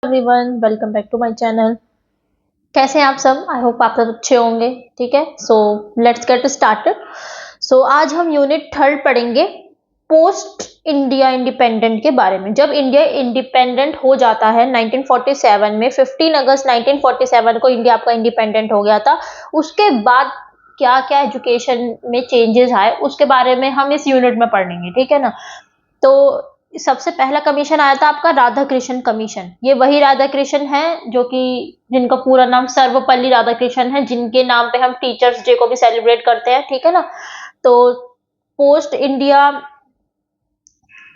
Everyone, welcome back to my channel. कैसे हैं आप सब? आई होप आप सब अच्छे होंगे। ठीक है, सो लेट्स गेट स्टार्टेड। आज हम यूनिट थर्ड पढ़ेंगे पोस्ट इंडिया इंडिपेंडेंट के बारे में। जब इंडिया इंडिपेंडेंट हो जाता है 1947 में, 15 अगस्त 1947 को इंडिया आपका इंडिपेंडेंट हो गया था। उसके बाद क्या क्या एजुकेशन में चेंजेस आए उसके बारे में हम इस यूनिट में पढ़ेंगे। ठीक है ना। तो सबसे पहला कमीशन आया था आपका राधा कृष्ण कमीशन। ये वही राधा कृष्ण है जो कि जिनका पूरा नाम सर्वपल्ली राधाकृष्णन है, जिनके नाम पे हम टीचर्स डे को भी सेलिब्रेट करते हैं। ठीक है ना। तो पोस्ट इंडिया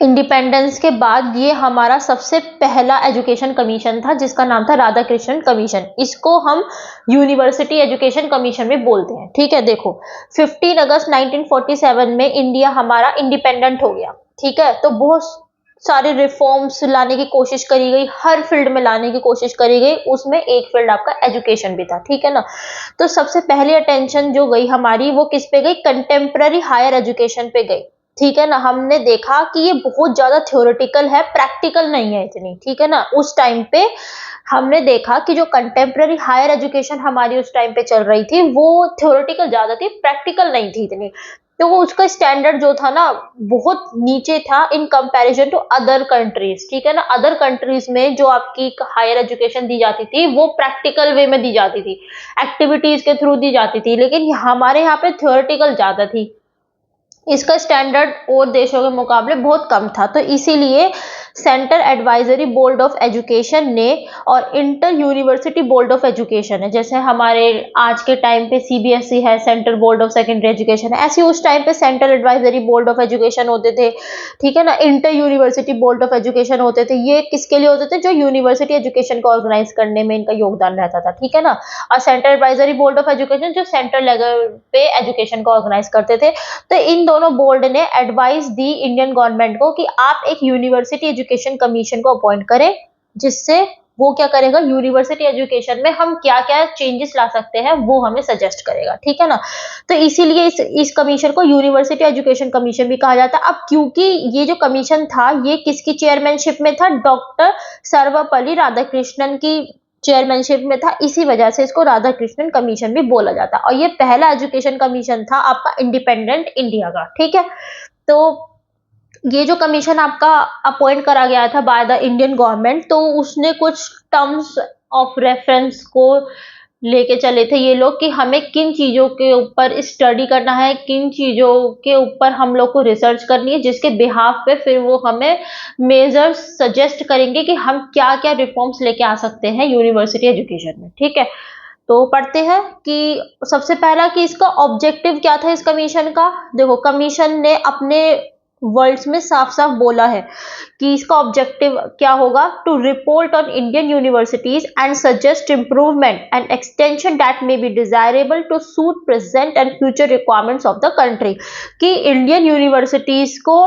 इंडिपेंडेंस के बाद ये हमारा सबसे पहला एजुकेशन कमीशन था, जिसका नाम था राधा कृष्ण कमीशन। इसको हम यूनिवर्सिटी एजुकेशन कमीशन भी बोलते हैं। ठीक है, देखो 15 अगस्त 1947 में इंडिया हमारा इंडिपेंडेंट हो गया। ठीक है, तो बहुत सारे रिफॉर्म्स लाने की कोशिश करी गई, हर फील्ड में लाने की कोशिश करी गई। उसमें एक फील्ड आपका एजुकेशन भी था। ठीक है ना। तो सबसे पहली अटेंशन जो गई हमारी वो किस पे गई? कंटेम्प्रेरी हायर एजुकेशन पे गई। ठीक है ना। हमने देखा कि ये बहुत ज्यादा थ्योरेटिकल है, प्रैक्टिकल नहीं है इतनी। ठीक है ना। उस टाइम पे हमने देखा कि जो कंटेम्प्रेरी हायर एजुकेशन हमारी उस टाइम पे चल रही थी वो थ्योरेटिकल ज्यादा थी, प्रैक्टिकल नहीं थी इतनी। तो वो उसका स्टैंडर्ड जो था ना बहुत नीचे था in comparison to other countries. ठीक है ना। अदर कंट्रीज में जो आपकी हायर एजुकेशन दी जाती थी वो प्रैक्टिकल वे में दी जाती थी, एक्टिविटीज के थ्रू दी जाती थी, लेकिन हमारे यहाँ पे थ्योरेटिकल ज्यादा थी। इसका स्टैंडर्ड और देशों के मुकाबले बहुत कम था। तो इसीलिए central advisory board of education ने और inter university board of education है, जैसे हमारे आज के टाइम पे सीबीएसई है, central board of secondary education है, ऐसे उस टाइम पे central advisory board of education होते थे। ठीक है ना। Inter university board of education होते थे। ये किसके लिए होते थे? जो यूनिवर्सिटी एजुकेशन को ऑर्गेनाइज करने में इनका योगदान रहता था। ठीक है ना। और central advisory board of education जो सेंट्रल लेवल पे एजुकेशन को ऑर्गेनाइज करते थे। तो इन दोनों बोर्ड ने एडवाइस दी इंडियन गवर्नमेंट को कि आप एक यूनिवर्सिटी एजुकेशन कमीशन को अपॉइंट करें, जिससे वो क्या करेगा? यूनिवर्सिटी एजुकेशन में हम क्या क्या चेंजेस ला सकते हैं वो हमें सजेस्ट करेगा। ठीक है ना। तो इसीलिए इस कमीशन को यूनिवर्सिटी एजुकेशन कमीशन भी कहा जाता है। अब क्योंकि ये जो कमीशन था ये किसकी चेयरमैनशिप में था? डॉक्टर सर्वपल्ली राधाकृष्णन की चेयरमैनशिप में था, इसी वजह से इसको राधा कृष्णन कमीशन भी बोला जाता है। और ये पहला एजुकेशन कमीशन था आपका इंडिपेंडेंट इंडिया का। ठीक है। तो ये जो कमीशन आपका अपॉइंट करा गया था बाय द इंडियन गवर्नमेंट, तो उसने कुछ टर्म्स ऑफ रेफरेंस को लेके चले थे ये लोग कि हमें किन चीजों के ऊपर स्टडी करना है, किन चीजों के ऊपर हम लोग को रिसर्च करनी है, जिसके बिहाफ पे फिर वो हमें मेजर्स सजेस्ट करेंगे कि हम क्या क्या रिफॉर्म्स लेके आ सकते हैं यूनिवर्सिटी एजुकेशन में। ठीक है। तो पढ़ते हैं कि सबसे पहला कि इसका ऑब्जेक्टिव क्या था इस कमीशन का। देखो कमीशन ने अपने वर्ड्स में साफ साफ बोला है कि इसका ऑब्जेक्टिव क्या होगा? To report on Indian universities and suggest improvement and extension that may be desirable to suit present and future requirements of the country. कि इंडियन यूनिवर्सिटीज को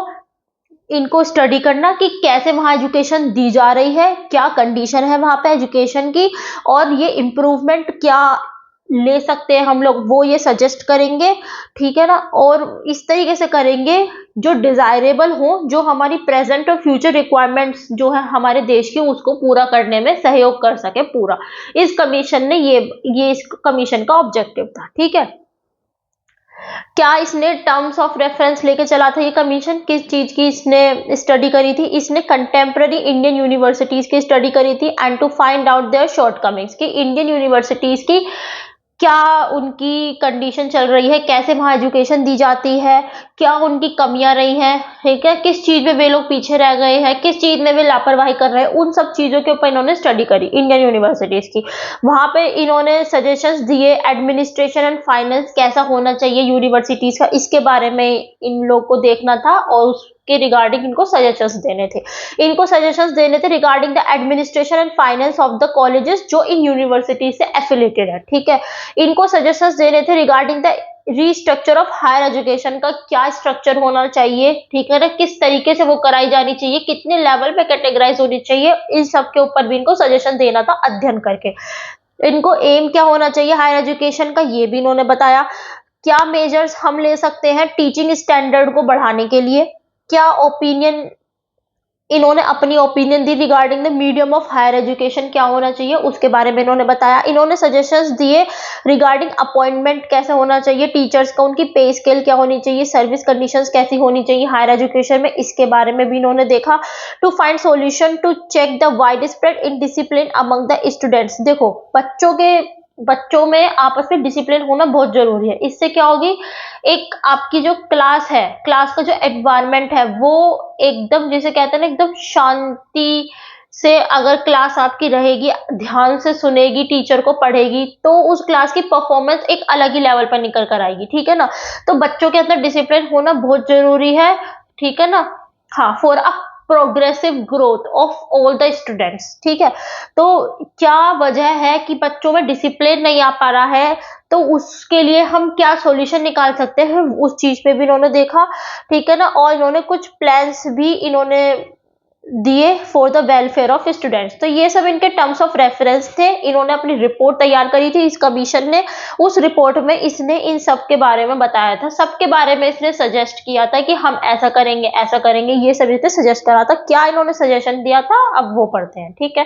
इनको स्टडी करना कि कैसे वहां एजुकेशन दी जा रही है, क्या कंडीशन है वहां पे एजुकेशन की, और ये इम्प्रूवमेंट क्या ले सकते हैं हम लोग, वो ये सजेस्ट करेंगे। ठीक है ना। और इस तरीके से करेंगे जो डिजायरेबल हो, जो हमारी प्रेजेंट और फ्यूचर रिक्वायरमेंट्स जो है हमारे देश की उसको पूरा करने में सहयोग कर सके पूरा। इस कमीशन ने ये इस कमीशन का ऑब्जेक्टिव था। ठीक है। क्या इसने टर्म्स ऑफ रेफरेंस लेके चला था? ये कमीशन किस चीज की इसने स्टडी करी थी? इसने कंटेम्प्रेरी इंडियन यूनिवर्सिटीज की स्टडी करी थी and to find out their shortcomings, कि इंडियन यूनिवर्सिटीज की क्या उनकी कंडीशन चल रही है, कैसे वहां एजुकेशन दी जाती है, क्या उनकी कमियां रही हैं। ठीक है। किस चीज में वे लोग पीछे रह गए हैं, किस चीज में वे लापरवाही कर रहे हैं, उन सब चीजों के ऊपर इन्होंने स्टडी करी इंडियन यूनिवर्सिटीज की। वहां पे इन्होंने सजेशंस दिए, एडमिनिस्ट्रेशन एंड फाइनेंस कैसा होना चाहिए यूनिवर्सिटीज का, इसके बारे में इन लोग को देखना था और उसके रिगार्डिंग इनको सजेशंस देने थे। इनको सजेशंस देने थे regarding the administration and finance of the colleges जो इन यूनिवर्सिटी से एफिलेटेड है। ठीक है। इनको सजेशंस देने थे regarding the restructure of higher education का क्या स्ट्रक्चर होना चाहिए। ठीक है ना। किस तरीके से वो कराई जानी चाहिए, कितने लेवल पे कैटेगराइज होनी चाहिए, इन सब के ऊपर भी इनको सजेशन देना था अध्ययन करके। इनको एम क्या होना चाहिए हायर एजुकेशन का, ये भी इन्होंने बताया। क्या मेजर्स हम ले सकते हैं टीचिंग स्टैंडर्ड को बढ़ाने के लिए, क्या ओपिनियन इन्होंने अपनी ओपिनियन दी regarding the medium of higher education, क्या होना चाहिए उसके बारे में इन्होंने बताया। इन्होंने सजेशंस दिए रिगार्डिंग अपॉइंटमेंट कैसे होना चाहिए टीचर्स का, उनकी पे स्केल क्या होनी चाहिए, सर्विस कंडीशंस कैसी होनी चाहिए हायर एजुकेशन में, इसके बारे में भी इन्होंने देखा। To find solution to check the wide spread in discipline among the students. देखो बच्चों में आपस में डिसिप्लिन होना बहुत जरूरी है। इससे क्या होगी, एक आपकी जो क्लास है, क्लास का जो एनवायरनमेंट है वो एकदम, जिसे कहते हैं ना, एकदम शांति से अगर क्लास आपकी रहेगी, ध्यान से सुनेगी, टीचर को पढ़ेगी, तो उस क्लास की परफॉर्मेंस एक अलग ही लेवल पर निकल कर आएगी। ठीक है ना, तो बच्चों के अंदर डिसिप्लिन होना बहुत जरूरी है। ठीक है ना, हाँ, for a progressive growth of all the students. ठीक है, तो क्या वजह है कि बच्चों में डिसिप्लिन नहीं आ पा रहा है, तो उसके लिए हम क्या सॉल्यूशन निकाल सकते हैं, उस चीज पे भी इन्होंने देखा। ठीक है ना, और इन्होंने कुछ प्लान्स भी इन्होंने दिए for the welfare of students. तो ये सब इनके टर्म्स ऑफ रेफरेंस थे। इन्होंने अपनी रिपोर्ट तैयार करी थी इस कमीशन ने। उस रिपोर्ट में इसने इन सब के बारे में बताया था, सबके बारे में इसने सजेस्ट किया था कि हम ऐसा करेंगे ऐसा करेंगे, ये सब इसने सजेस्ट करा था। क्या इन्होंने सजेशन दिया था अब वो पढ़ते हैं। ठीक है,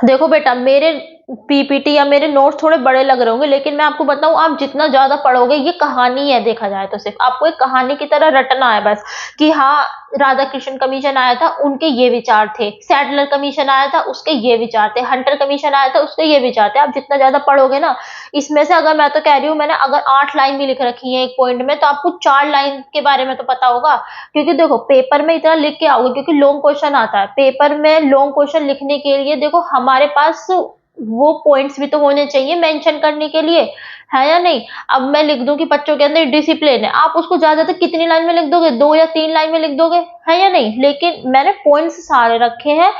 देखो बेटा, मेरे पीपीटी या मेरे नोट्स थोड़े बड़े लग रहे होंगे, लेकिन मैं आपको बताऊं, आप जितना ज्यादा पढ़ोगे, ये कहानी है, देखा जाए तो सिर्फ आपको एक कहानी की तरह रटना है बस, कि हाँ राधा कृष्ण कमीशन आया था, उनके ये विचार थे, सैडलर कमीशन आया था, उसके ये विचार थे, हंटर कमीशन आया था, उसके ये विचार थे। आप जितना ज्यादा पढ़ोगे ना, इसमें से अगर मैं तो कह रही हूँ, मैंने अगर 8 लाइन भी लिख रखी है एक पॉइंट में, तो आपको 4 लाइन के बारे में तो पता होगा। क्योंकि देखो पेपर में इतना लिख के आओगे, क्योंकि लॉन्ग क्वेश्चन आता है पेपर में। लॉन्ग क्वेश्चन लिखने के लिए देखो हमारे पास वो पॉइंट्स भी तो होने चाहिए मेंशन करने के लिए, है या नहीं। अब मैं लिख दूं कि बच्चों के अंदर डिसिप्लिन है, आप उसको ज्यादातर कितनी लाइन में लिख दोगे, 2 या 3 लाइन में लिख दोगे, है या नहीं। लेकिन मैंने पॉइंट्स सारे रखे हैं,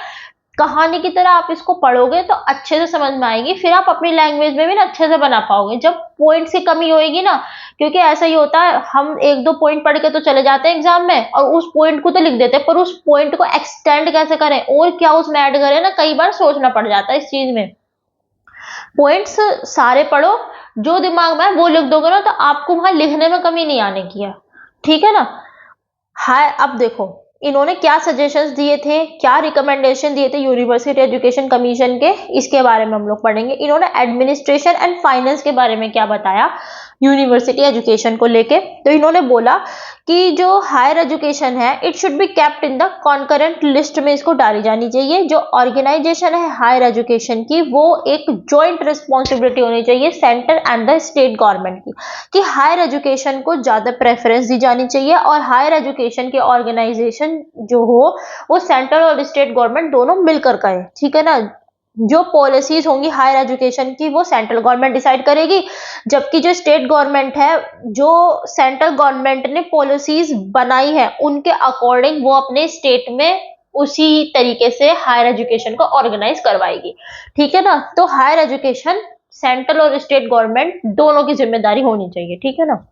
कहानी की तरह आप इसको पढ़ोगे तो अच्छे से समझ में आएगी, फिर आप अपनी लैंग्वेज में भी ना अच्छे से बना पाओगे। जब पॉइंट्स की कमी होएगी ना, क्योंकि ऐसा ही होता है, हम 1-2 पॉइंट पढ़ के तो चले जाते हैं एग्जाम में, और उस पॉइंट को तो लिख देते हैं, पर उस पॉइंट को एक्सटेंड कैसे करें और क्या उसमें ऐड करें ना, कई बार सोचना पड़ जाता है इस चीज में। पॉइंट्स सारे पढ़ो, जो दिमाग में है वो लिख दोगे ना, तो आपको वहां लिखने में कमी नहीं आने की है। ठीक है ना। हाय, अब देखो इन्होंने क्या सजेशंस दिए थे, क्या रिकमेंडेशन दिए थे यूनिवर्सिटी एजुकेशन कमीशन के, इसके बारे में हम लोग पढ़ेंगे। इन्होंने एडमिनिस्ट्रेशन एंड फाइनेंस के बारे में क्या बताया यूनिवर्सिटी एजुकेशन को लेके। तो इन्होंने बोला कि जो हायर एजुकेशन है, it should be kept in the concurrent list में इसको डाली जानी चाहिए। जो ऑर्गेनाइजेशन है हायर एजुकेशन की, वो एक जॉइंट रिस्पॉन्सिबिलिटी होनी चाहिए centre and the state government की, कि हायर एजुकेशन को ज्यादा प्रेफरेंस दी जानी चाहिए, और हायर एजुकेशन के ऑर्गेनाइजेशन जो हो वो सेंट्रल और स्टेट गवर्नमेंट दोनों मिलकर करें। ठीक है ना। जो पॉलिसीज होंगी हायर एजुकेशन की वो सेंट्रल गवर्नमेंट डिसाइड करेगी, जबकि जो स्टेट गवर्नमेंट है, जो सेंट्रल गवर्नमेंट ने पॉलिसीज बनाई है उनके अकॉर्डिंग वो अपने स्टेट में उसी तरीके से हायर एजुकेशन को ऑर्गेनाइज करवाएगी। ठीक है ना। तो हायर एजुकेशन सेंट्रल और स्टेट गवर्नमेंट दोनों की जिम्मेदारी होनी चाहिए। ठीक है ना।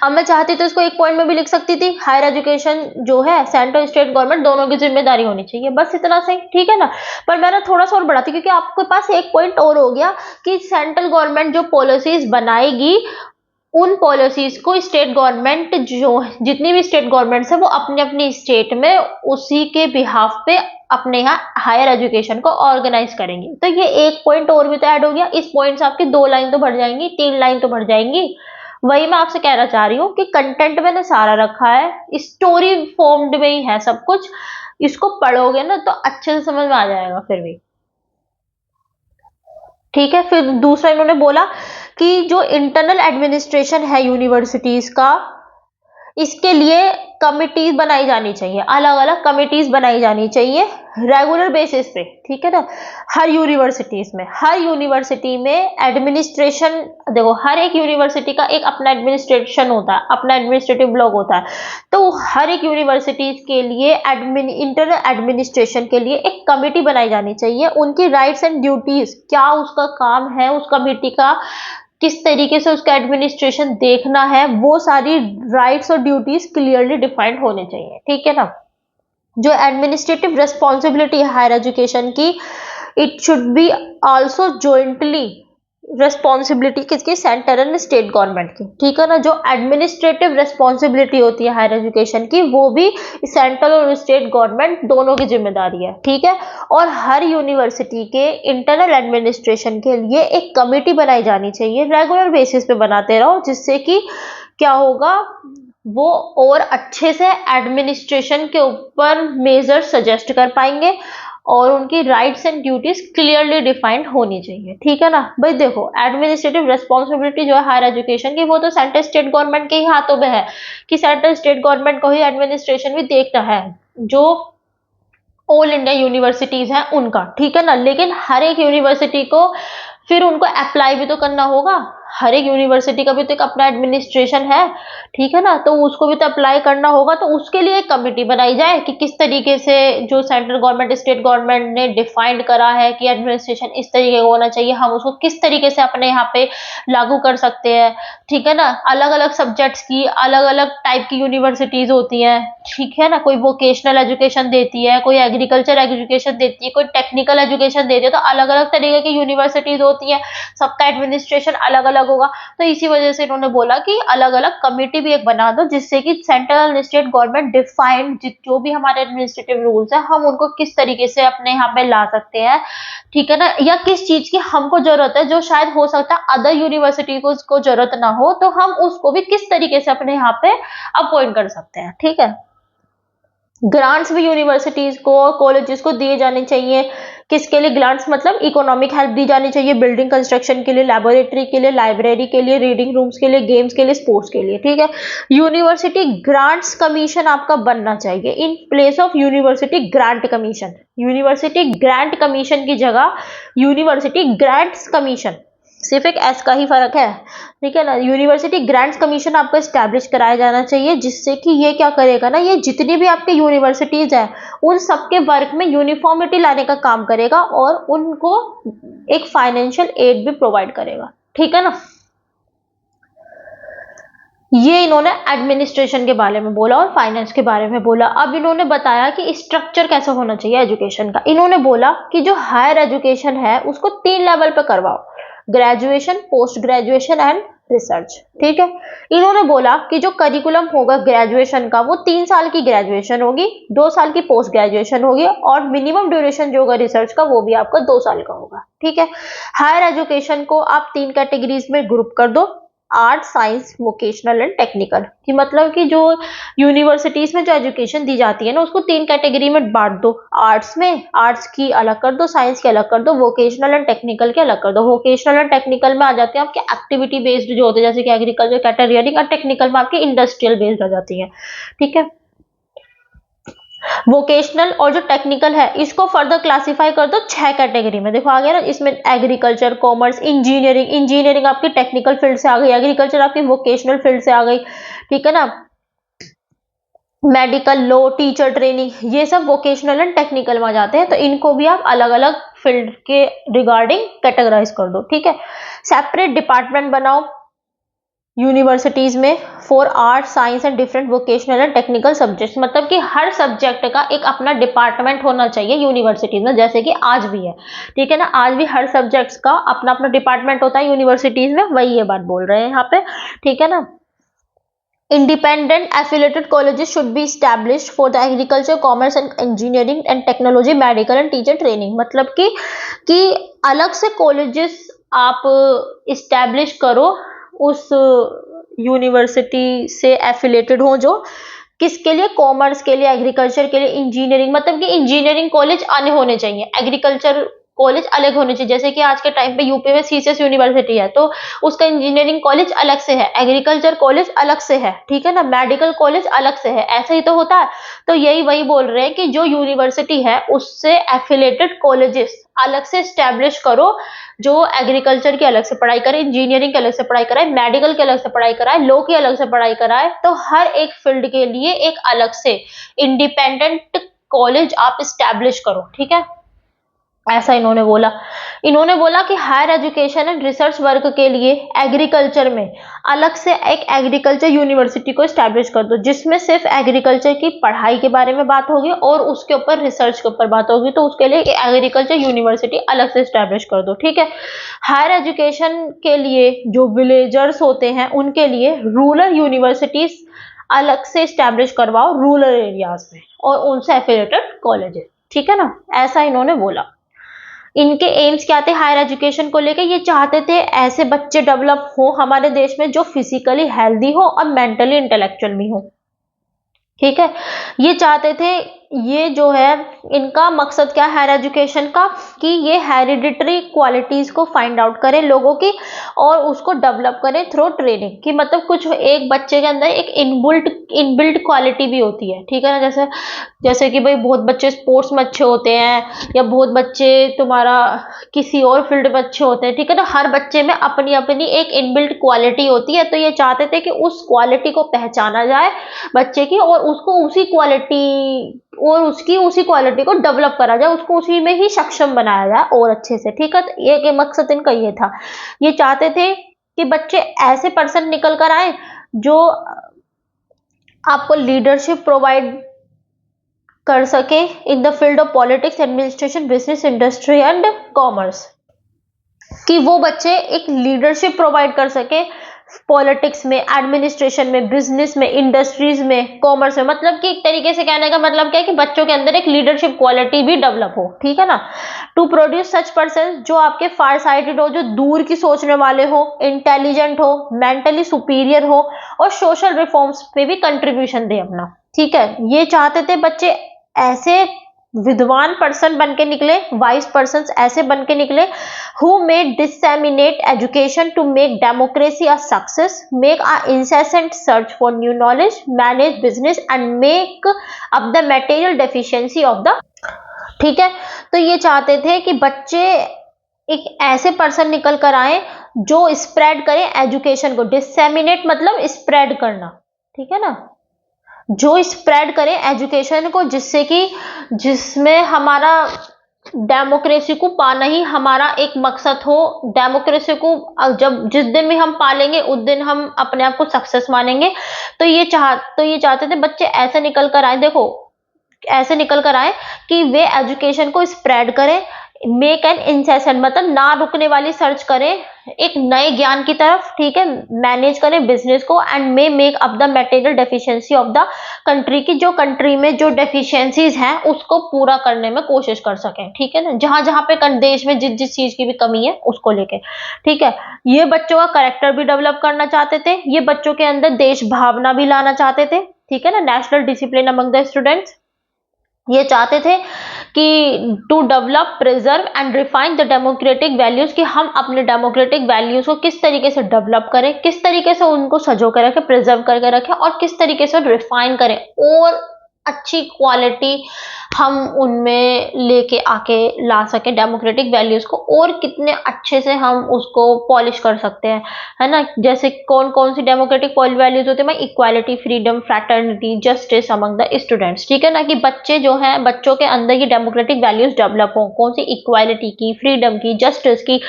अब मैं चाहती तो इसको एक पॉइंट में भी लिख सकती थी, हायर एजुकेशन जो है सेंट्रल स्टेट गवर्नमेंट दोनों की जिम्मेदारी होनी चाहिए, बस इतना सही। ठीक है ना। पर मैंने थोड़ा सा और बढ़ाती, क्योंकि आपके पास एक पॉइंट और हो गया कि सेंट्रल गवर्नमेंट जो पॉलिसीज बनाएगी, उन पॉलिसीज को स्टेट गवर्नमेंट, जो जितनी भी स्टेट गवर्नमेंट्स है, वो अपने अपनी स्टेट में उसी के बिहाफ पे अपने यहाँ हायर एजुकेशन को ऑर्गेनाइज करेंगे। तो ये एक पॉइंट और भी तो ऐड हो गया। इस पॉइंट से आपकी 2 लाइन तो बढ़ जाएंगी, 3 लाइन तो बढ़ जाएंगी। वही मैं आपसे कहना चाह रही हूँ कि कंटेंट मैंने सारा रखा है, स्टोरी फॉर्म्ड में ही है सब कुछ। इसको पढ़ोगे ना तो अच्छे से समझ में आ जाएगा फिर भी। ठीक है। फिर दूसरा इन्होंने बोला कि जो इंटरनल एडमिनिस्ट्रेशन है यूनिवर्सिटीज का, इसके लिए कमिटीज बनाई जानी चाहिए, अलग अलग कमिटीज बनाई जानी चाहिए रेगुलर बेसिस पे। ठीक है ना। हर यूनिवर्सिटी में एडमिनिस्ट्रेशन, देखो हर एक यूनिवर्सिटी का एक अपना एडमिनिस्ट्रेशन होता है, अपना एडमिनिस्ट्रेटिव ब्लॉक होता है। तो हर एक यूनिवर्सिटीज के लिए इंटरनल एडमिनिस्ट्रेशन के लिए एक कमिटी बनाई जानी चाहिए। उनकी राइट्स एंड ड्यूटीज, क्या उसका काम है उस कमिटी का, किस तरीके से उसका एडमिनिस्ट्रेशन देखना है, वो सारी राइट्स और ड्यूटीज क्लियरली डिफाइंड होने चाहिए। ठीक है ना। जो एडमिनिस्ट्रेटिव रिस्पॉन्सिबिलिटी है हायर एजुकेशन की, it should be also jointly responsibility किसकी, सेंट्रल एंड स्टेट गवर्नमेंट की, ठीक है ना। जो एडमिनिस्ट्रेटिव रेस्पॉन्सिबिलिटी होती है हायर एजुकेशन की, वो भी सेंट्रल और स्टेट गवर्नमेंट दोनों की जिम्मेदारी है, ठीक है। और हर यूनिवर्सिटी के इंटरनल एडमिनिस्ट्रेशन के लिए एक कमेटी बनाई जानी चाहिए, रेगुलर बेसिस पे बनाते रहो, जिससे कि क्या होगा, वो और अच्छे से एडमिनिस्ट्रेशन के ऊपर मेजर सजेस्ट कर पाएंगे और उनकी rights and duties clearly defined होनी चाहिए, ठीक है ना भाई। देखो एडमिनिस्ट्रेटिव रेस्पॉन्सिबिलिटी जो है हायर एजुकेशन की, वो तो सेंट्रल स्टेट गवर्नमेंट के ही हाथों में है, कि सेंट्रल स्टेट गवर्नमेंट को ही एडमिनिस्ट्रेशन भी देखना है, जो ऑल इंडिया यूनिवर्सिटीज हैं उनका, ठीक है ना। लेकिन हर एक यूनिवर्सिटी को फिर उनको अप्लाई भी तो करना होगा, हर एक यूनिवर्सिटी का भी तो एक अपना एडमिनिस्ट्रेशन है, ठीक है ना, तो उसको भी तो अप्लाई करना होगा। तो उसके लिए एक कमेटी बनाई जाए कि किस तरीके से जो सेंट्रल गवर्नमेंट स्टेट गवर्नमेंट ने डिफाइंड करा है कि एडमिनिस्ट्रेशन इस तरीके का होना चाहिए, हम उसको किस तरीके से अपने यहाँ पे लागू कर सकते हैं, ठीक है ना। अलग अलग सब्जेक्ट्स की अलग अलग टाइप की यूनिवर्सिटीज होती हैं, ठीक है ना। कोई वोकेशनल एजुकेशन देती है, कोई एग्रीकल्चर एजुकेशन देती है, कोई टेक्निकल एजुकेशन देती है, तो अलग अलग तरीके की यूनिवर्सिटीज होती है, सबका एडमिनिस्ट्रेशन अलग अलग होगा। तो इसी वजह से इन्होंने बोला कि अलग अलग कमेटी भी एक बना दो, जिससे कि central and state government defined जो भी हमारे एडमिनिस्ट्रेटिव रूल्स है, हम उनको किस तरीके से अपने यहाँ पे ला सकते हैं, ठीक है ना। या किस चीज की हमको जरूरत है जो शायद हो सकता है अदर यूनिवर्सिटी को जरूरत ना हो, तो हम उसको भी किस तरीके से अपने यहाँ पे अपॉइंट कर सकते हैं, ठीक है। ग्रांट्स भी यूनिवर्सिटीज को और कॉलेजेस को दिए जाने चाहिए। किसके लिए ग्रांट्स, मतलब इकोनॉमिक हेल्प दी जानी चाहिए, बिल्डिंग कंस्ट्रक्शन के लिए, लैबोरेटरी के लिए, लाइब्रेरी के लिए, रीडिंग रूम्स के लिए, गेम्स के लिए, स्पोर्ट्स के लिए, ठीक है। यूनिवर्सिटी ग्रांट्स कमीशन आपका बनना चाहिए in place of university grant commission. University grant commission की जगह यूनिवर्सिटी ग्रांट्स कमीशन, सिर्फ एक एस का ही फर्क है, ठीक है ना। यूनिवर्सिटी ग्रांट्स कमीशन आपको एस्टैब्लिश कराया जाना चाहिए, जिससे कि ये क्या करेगा ना, ये जितनी भी आपकी यूनिवर्सिटीज है उन सबके वर्क में यूनिफॉर्मिटी लाने का काम करेगा और उनको एक फाइनेंशियल एड भी प्रोवाइड करेगा, ठीक है ना। ये इन्होंने एडमिनिस्ट्रेशन के बारे में बोला और फाइनेंस के बारे में बोला। अब इन्होंने बताया कि स्ट्रक्चर कैसा होना चाहिए एजुकेशन का। इन्होंने बोला कि जो हायर एजुकेशन है उसको 3 लेवल पे करवाओ, graduation, post graduation and research, ठीक है। इन्होंने बोला कि जो करिकुलम होगा ग्रेजुएशन का, वो 3 साल की ग्रेजुएशन होगी, 2 साल की पोस्ट ग्रेजुएशन होगी, और मिनिमम ड्यूरेशन जो होगा रिसर्च का वो भी आपका 2 साल का होगा, ठीक है। हायर एजुकेशन को आप 3 कैटेगरीज में ग्रुप कर दो, art, science, vocational and technical, कि मतलब कि जो यूनिवर्सिटीज में जो एजुकेशन दी जाती है ना, उसको 3 कैटेगरी में बांट दो। आर्ट्स में, आर्ट्स की अलग कर दो, साइंस की अलग कर दो, वोकेशनल एंड टेक्निकल के अलग कर दो। वोकेशनल एंड टेक्निकल में आ जाते हैं आपके एक्टिविटी बेस्ड जो होते हैं, जैसे कि एग्रीकल्चर, कैटरियरिंग, और टेक्निकल में आपके इंडस्ट्रियल बेस्ड आ जाती है, ठीक है। वोकेशनल और जो टेक्निकल है इसको फर्दर क्लासिफाई कर दो 6 कैटेगरी में। देखो आ गया ना, इसमें एग्रीकल्चर, कॉमर्स, इंजीनियरिंग, इंजीनियरिंग आपकी टेक्निकल फील्ड से आ गई, एग्रीकल्चर आपकी वोकेशनल फील्ड से आ गई, ठीक है ना। मेडिकल, लॉ, टीचर ट्रेनिंग, ये सब वोकेशनल एंड टेक्निकल में आ जाते हैं। तो इनको भी आप अलग अलग फील्ड के रिगार्डिंग कैटेगराइज कर दो, ठीक है। सेपरेट डिपार्टमेंट बनाओ यूनिवर्सिटीज में for art, science and different vocational and technical subjects, मतलब कि हर सब्जेक्ट का एक अपना डिपार्टमेंट होना चाहिए यूनिवर्सिटीज में, जैसे कि आज भी है, ठीक है ना। आज भी हर सब्जेक्ट्स का अपना अपना डिपार्टमेंट होता है यूनिवर्सिटीज में, वही ये बात बोल रहे हैं यहाँ पे, ठीक है ना। Independent affiliated colleges should be established for the agriculture, commerce and engineering and technology, medical and teacher training, मतलब कि अलग से कॉलेजेस आप इस्टेब्लिश करो उस यूनिवर्सिटी से एफिलेटेड हो, जो किसके लिए, कॉमर्स के लिए, एग्रीकल्चर के लिए, इंजीनियरिंग, मतलब कि इंजीनियरिंग कॉलेज अन्य होने चाहिए, एग्रीकल्चर कॉलेज अलग होने चाहिए। जैसे कि आज के टाइम पे यूपी में सीसीएस यूनिवर्सिटी है, तो उसका इंजीनियरिंग कॉलेज अलग से है, एग्रीकल्चर कॉलेज अलग से है, ठीक है ना, मेडिकल कॉलेज अलग से है, ऐसे ही तो होता है। तो यही वही बोल रहे हैं कि जो यूनिवर्सिटी है उससे एफिलेटेड कॉलेजेस अलग से स्टैब्लिश करो, जो एग्रीकल्चर की अलग से पढ़ाई करे, इंजीनियरिंग की अलग से पढ़ाई कराए, मेडिकल की अलग से पढ़ाई कराए, लॉ की अलग से पढ़ाई कराए। तो हर एक फील्ड के लिए एक अलग से इंडिपेंडेंट कॉलेज आप स्टैब्लिश करो, ठीक है, ऐसा इन्होंने बोला, इन्होंने बोला कि higher education and research work के लिए एग्रीकल्चर में अलग से एक एग्रीकल्चर यूनिवर्सिटी को स्टैब्लिश कर दो, जिसमें सिर्फ एग्रीकल्चर की पढ़ाई के बारे में बात होगी और उसके ऊपर रिसर्च के ऊपर बात होगी। तो उसके लिए एग्रीकल्चर यूनिवर्सिटी अलग से स्टैब्लिश कर दो, ठीक है। हायर एजुकेशन के लिए जो विलेजर्स होते हैं उनके लिए रूरल यूनिवर्सिटीज अलग से स्टैब्लिश करवाओ रूरल एरियाज में, और उनसे एफिलिएटेड कॉलेजेस, ठीक है ना, ऐसा इन्होंने बोला। इनके एम्स क्या थे हायर एजुकेशन को लेके? ये चाहते थे ऐसे बच्चे डेवलप हो हमारे देश में जो फिजिकली हेल्दी हो और मेंटली इंटेलेक्चुअल भी हो, ठीक है। ये चाहते थे, ये जो है इनका मकसद क्या है हायर एजुकेशन का, कि ये हेरिडिटरी क्वालिटीज को फाइंड आउट करें लोगों की और उसको डेवलप करें थ्रू ट्रेनिंग, कि मतलब कुछ एक बच्चे के अंदर एक इनबिल्ट क्वालिटी भी होती है, ठीक है ना। जैसे जैसे कि भाई बहुत बच्चे स्पोर्ट्स में अच्छे होते हैं, या बहुत बच्चे तुम्हारा किसी और फील्ड में अच्छे होते हैं, ठीक है ना। हर बच्चे में अपनी अपनी एक इनबिल्ट क्वालिटी होती है, तो ये चाहते थे कि उस क्वालिटी को पहचाना जाए बच्चे की, और उसको उसी क्वालिटी को डेवलप करा जाए, उसको उसी में ही सक्षम बनाया जाए और अच्छे से, ठीक है। ये मकसद इनका ये था। ये चाहते थे कि बच्चे ऐसे पर्सन निकल कर आए जो आपको लीडरशिप प्रोवाइड कर सके in the field of politics, administration, business, industry and commerce, कि वो बच्चे एक लीडरशिप प्रोवाइड कर सके पॉलिटिक्स में, एडमिनिस्ट्रेशन में, बिजनेस में, इंडस्ट्रीज में, कॉमर्स में। मतलब कि एक तरीके से कहने का मतलब क्या है कि बच्चों के अंदर एक लीडरशिप क्वालिटी भी डेवलप हो, ठीक है ना। टू प्रोड्यूस सच पर्सन जो आपके फार साइटेड हो, जो दूर की सोचने वाले हो, इंटेलिजेंट हो, मेंटली सुपीरियर हो और सोशल रिफॉर्म्स पे भी कंट्रीब्यूशन दे अपना, ठीक है। ये चाहते थे बच्चे ऐसे विद्वान पर्सन बन के निकले, वाइस पर्सन ऐसे बन के निकले, who may disseminate education to make democracy a success, make a incessant search for new knowledge, manage business and make up the material deficiency of the, ठीक है। तो ये चाहते थे कि बच्चे एक ऐसे पर्सन निकल कर आए जो स्प्रेड करें एजुकेशन को, डिसेमिनेट मतलब स्प्रेड करना, ठीक है ना, जो स्प्रेड करें एजुकेशन को, जिसमें हमारा डेमोक्रेसी को पाना ही हमारा एक मकसद हो। डेमोक्रेसी को जिस दिन भी हम पालेंगे उस दिन हम अपने आप को सक्सेस मानेंगे। तो ये चाहते थे बच्चे ऐसे निकल कर आए, देखो ऐसे निकल कर आए कि वे एजुकेशन को स्प्रेड करें, मेक एन इंसेसेंट मतलब ना रुकने वाली सर्च करें एक नए ज्ञान की तरफ, ठीक है। मैनेज करें बिजनेस को and may make up the material deficiency of the country, की जो कंट्री में जो डेफिशिएंसीज हैं उसको पूरा करने में कोशिश कर सकें, ठीक है ना। जहां जहां पे देश में जिस जिस चीज की भी कमी है उसको लेके, ठीक है। ये बच्चों का कैरेक्टर भी डेवलप करना चाहते थे, ये बच्चों के अंदर देश भावना भी लाना चाहते थे, ठीक है ना। National discipline among the students, ये चाहते थे कि to develop, preserve and refine the democratic values, कि हम अपने डेमोक्रेटिक वैल्यूज को किस तरीके से डेवलप करें, किस तरीके से उनको सजो कर रखें, प्रिजर्व करके रखें, और किस तरीके से रिफाइन करें और अच्छी क्वालिटी हम उनमें लेके आके ला सके डेमोक्रेटिक वैल्यूज को, और कितने अच्छे से हम उसको पॉलिश कर सकते हैं, है ना। जैसे कौन कौन सी डेमोक्रेटिक वैल्यूज होते हैं, equality, freedom, fraternity, justice among the students, ठीक है ना। कि बच्चे जो हैं, बच्चों के अंदर ये डेमोक्रेटिक वैल्यूज डेवलप हो, कौन सी, इक्वालिटी की, फ्रीडम की, जस्टिस की,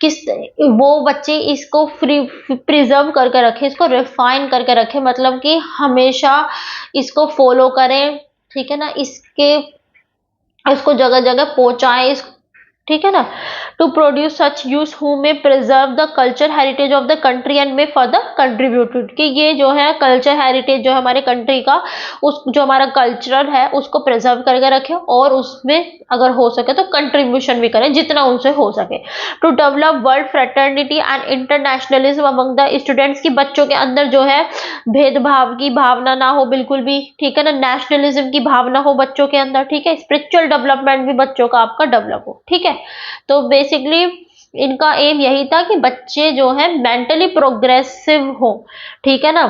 किस वो बच्चे इसको प्रिजर्व करके रखे, इसको रिफाइन करके रखे, मतलब कि हमेशा इसको फॉलो करें, ठीक है ना। इसको जगह जगह पहुंचाएं, ठीक है ना। To produce such youth who may preserve the culture heritage of the country and may further contributed, कि ये जो है कल्चर हेरिटेज जो हमारे कंट्री का, उस जो हमारा कल्चरल है उसको प्रिजर्व करके रखें और उसमें अगर हो सके तो कंट्रीब्यूशन भी करें जितना उनसे हो सके। To develop world fraternity and internationalism among the students, की बच्चों के अंदर जो है भेदभाव की भावना ना हो बिल्कुल भी, ठीक है ना। नेशनलिज्म की भावना हो बच्चों के अंदर, ठीक है। स्पिरिचुअल डेवलपमेंट भी बच्चों का आपका डेवलप हो, ठीक है। तो बेसिकली इनका एम यही था कि बच्चे जो है मेंटली प्रोग्रेसिव हो, ठीक है ना,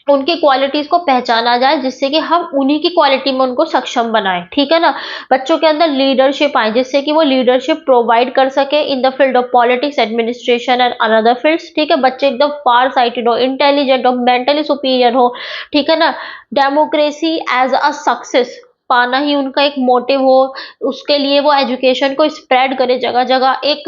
उनकी क्वालिटीज को पहचाना जाए, जिससे कि हम उन्हीं की क्वालिटी में उनको सक्षम बनाएं, ठीक है ना। बच्चों के अंदर लीडरशिप आए, जिससे कि वो लीडरशिप प्रोवाइड कर सके in the field of politics, administration and another fields, ठीक है। बच्चे एकदम फार साइटेड हो, इंटेलिजेंट हो, मेंटली सुपीरियर हो, ठीक है ना। डेमोक्रेसी एज अ सक्सेस, पाना ही उनका एक मोटिव हो, उसके लिए वो एजुकेशन को स्प्रेड करे जगह जगह, एक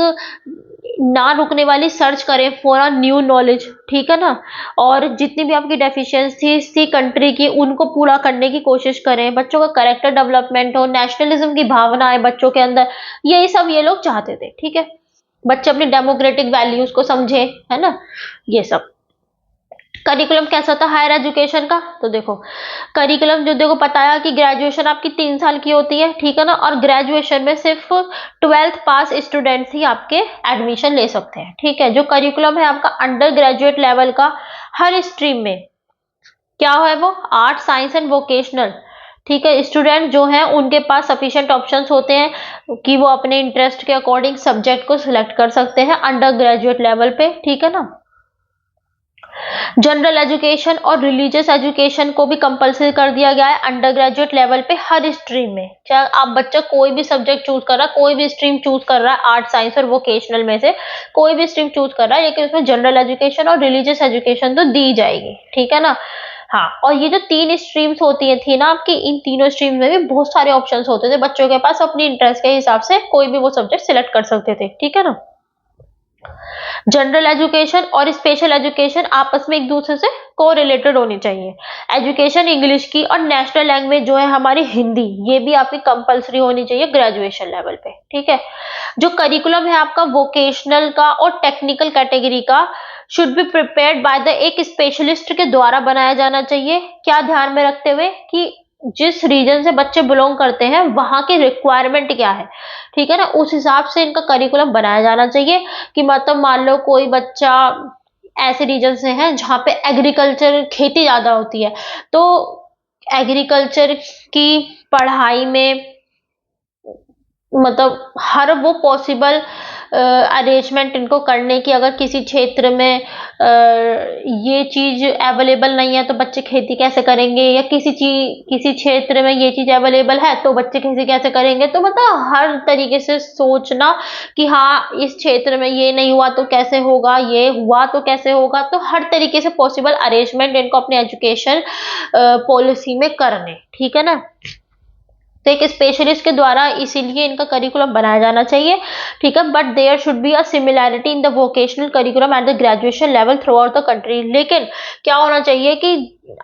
ना रुकने वाली सर्च करें फॉर अ न्यू नॉलेज, ठीक है ना। और जितनी भी आपकी डेफिशिएंसी कंट्री की, उनको पूरा करने की कोशिश करें, बच्चों का कैरेक्टर डेवलपमेंट हो, नेशनलिज्म की भावना आए बच्चों के अंदर, यही सब ये लोग चाहते थे, ठीक है। बच्चे अपनी डेमोक्रेटिक वैल्यूज को समझे, है ना, ये सब। करिकुलम कैसा था हायर एजुकेशन का, तो देखो करिकुलम जो देखो बताया कि ग्रेजुएशन आपकी 3 साल की होती है, ठीक है ना, और ग्रेजुएशन में सिर्फ 12th पास स्टूडेंट्स ही आपके एडमिशन ले सकते हैं, ठीक है। जो करिकुलम है आपका अंडर ग्रेजुएट लेवल का, हर स्ट्रीम में क्या है वो, आर्ट, साइंस एंड वोकेशनल, ठीक है। स्टूडेंट जो है उनके पास सफिशिएंट ऑप्शंस होते हैं कि वो अपने इंटरेस्ट के अकॉर्डिंग सब्जेक्ट को सिलेक्ट कर सकते हैं अंडर ग्रेजुएट लेवल पे, ठीक है ना। जनरल एजुकेशन और रिलीजियस एजुकेशन को भी कंपलसरी कर दिया गया है अंडर ग्रेजुएट लेवल पे हर स्ट्रीम में। चाहे आप बच्चा कोई भी सब्जेक्ट चूज कर रहा है, कोई भी स्ट्रीम चूज कर रहा है, आर्ट, साइंस और वोकेशनल में से कोई भी स्ट्रीम चूज कर रहा है, लेकिन उसमें जनरल एजुकेशन और रिलीजियस एजुकेशन तो दी जाएगी, ठीक है ना। हाँ, और ये जो 3 स्ट्रीम्स होती है थी ना आपकी, इन तीनों स्ट्रीम्स में भी बहुत सारे ऑप्शंस होते थे बच्चों के पास, अपनी इंटरेस्ट के हिसाब से कोई भी वो सब्जेक्ट सिलेक्ट कर सकते थे, ठीक है ना। जनरल एजुकेशन और स्पेशल एजुकेशन आपस में एक दूसरे से कोरिलेटेड होनी चाहिए। एजुकेशन इंग्लिश की और नेशनल लैंग्वेज जो है हमारी हिंदी, ये भी आपकी कंपलसरी होनी चाहिए ग्रेजुएशन लेवल पे, ठीक है। जो करिकुलम है आपका वोकेशनल का और टेक्निकल कैटेगरी का, should be prepared by the एक स्पेशलिस्ट के द्वारा बनाया जाना चाहिए। क्या ध्यान में रखते हुए कि जिस रीजन से बच्चे बिलोंग करते हैं वहां की रिक्वायरमेंट क्या है, ठीक है ना, उस हिसाब से इनका करिकुलम बनाया जाना चाहिए। कि मतलब मान लो कोई बच्चा ऐसे रीजन से है जहाँ पे एग्रीकल्चर, खेती ज्यादा होती है, तो एग्रीकल्चर की पढ़ाई में मतलब हर वो पॉसिबल अरेंजमेंट इनको करने की, अगर किसी क्षेत्र में ये चीज अवेलेबल नहीं है तो बच्चे खेती कैसे करेंगे, या किसी क्षेत्र में ये चीज अवेलेबल है तो बच्चे खेती कैसे करेंगे, तो मतलब हर तरीके से सोचना कि हाँ इस क्षेत्र में ये नहीं हुआ तो कैसे होगा, ये हुआ तो कैसे होगा, तो हर तरीके से पॉसिबल अरेंजमेंट इनको अपने एजुकेशन पॉलिसी में करने, ठीक है ना। तो एक स्पेशलिस्ट के द्वारा इसीलिए इनका करिकुलम बनाया जाना चाहिए, ठीक है। But there should be a similarity in the vocational curriculum at the graduation level throughout the country. लेकिन क्या होना चाहिए कि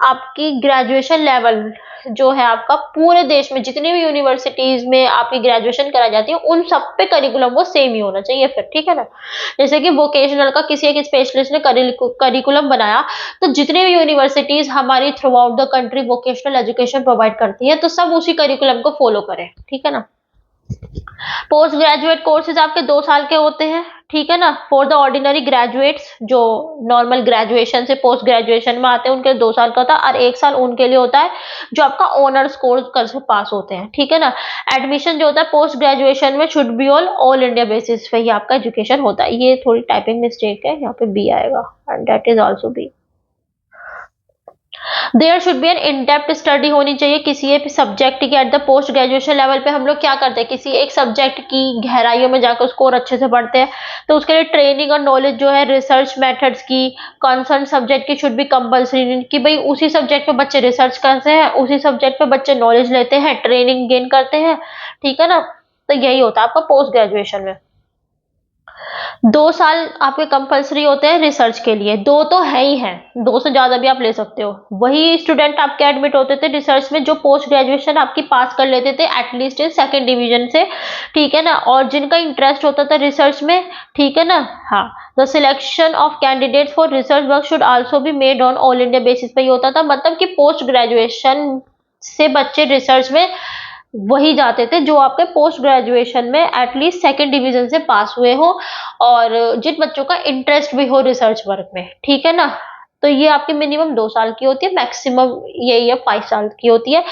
आपकी ग्रेजुएशन लेवल जो है आपका पूरे देश में जितनी भी यूनिवर्सिटीज में आपकी ग्रेजुएशन कराई जाती है उन सब पे करिकुलम वो सेम ही होना चाहिए फिर, ठीक है ना। जैसे कि वोकेशनल का किसी एक स्पेशलिस्ट ने करिकुलम बनाया, तो जितनी भी यूनिवर्सिटीज हमारी through out the country vocational education provide करती है तो सब उसी करिकुलम को फॉलो करें, ठीक है ना। पोस्ट ग्रेजुएट कोर्सेज आपके 2 साल के होते हैं, ठीक है ना। फॉर द ऑर्डिनरी ग्रेजुएट्स जो नॉर्मल ग्रेजुएशन से पोस्ट ग्रेजुएशन में आते हैं उनके 2 साल का होता है, और 1 साल उनके लिए होता है जो आपका ऑनर्स कोर्स कर से पास होते हैं, ठीक है ना। एडमिशन जो होता है पोस्ट ग्रेजुएशन में should be all India basis पे ही आपका एजुकेशन होता है। ये थोड़ी टाइपिंग मिस्टेक है, यहाँ पे बी आएगा and that is also B. There should be an in depth study होनी चाहिए किसी एक सब्जेक्ट की at the post graduation level पे। हम लोग क्या करते हैं, किसी एक सब्जेक्ट की गहराइयों में जाकर उसको और अच्छे से पढ़ते हैं, तो उसके लिए ट्रेनिंग और नॉलेज जो है रिसर्च मेथड्स की, कंसर्न सब्जेक्ट की शुड बी कंपल्सरी, कि भाई उसी सब्जेक्ट पे बच्चे रिसर्च करते हैं, उसी सब्जेक्ट पे बच्चे नॉलेज लेते हैं, ट्रेनिंग गेन करते हैं, ठीक है ना। तो यही होता है आपका पोस्ट ग्रेजुएशन में। 2 साल आपके कंपलसरी होते हैं रिसर्च के लिए, 2 तो है ही हैं, 2 से ज्यादा भी आप ले सकते हो। वही स्टूडेंट आपके एडमिट होते थे रिसर्च में जो पोस्ट ग्रेजुएशन आपकी पास कर लेते थे एटलीस्ट इन सेकेंड डिवीजन से, ठीक है ना, और जिनका इंटरेस्ट होता था रिसर्च में, ठीक है ना। हाँ, the selection of candidate for research work should also be made on all India basis पे ही होता था। मतलब कि पोस्ट ग्रेजुएशन से बच्चे रिसर्च में वही जाते थे जो आपके पोस्ट ग्रेजुएशन में एटलीस्ट सेकेंड डिवीजन से पास हुए हो, और जिन बच्चों का इंटरेस्ट भी हो रिसर्च वर्क में, ठीक है ना। तो ये आपकी मिनिमम 2 साल की होती है, मैक्सिमम यही है 5 साल की होती है।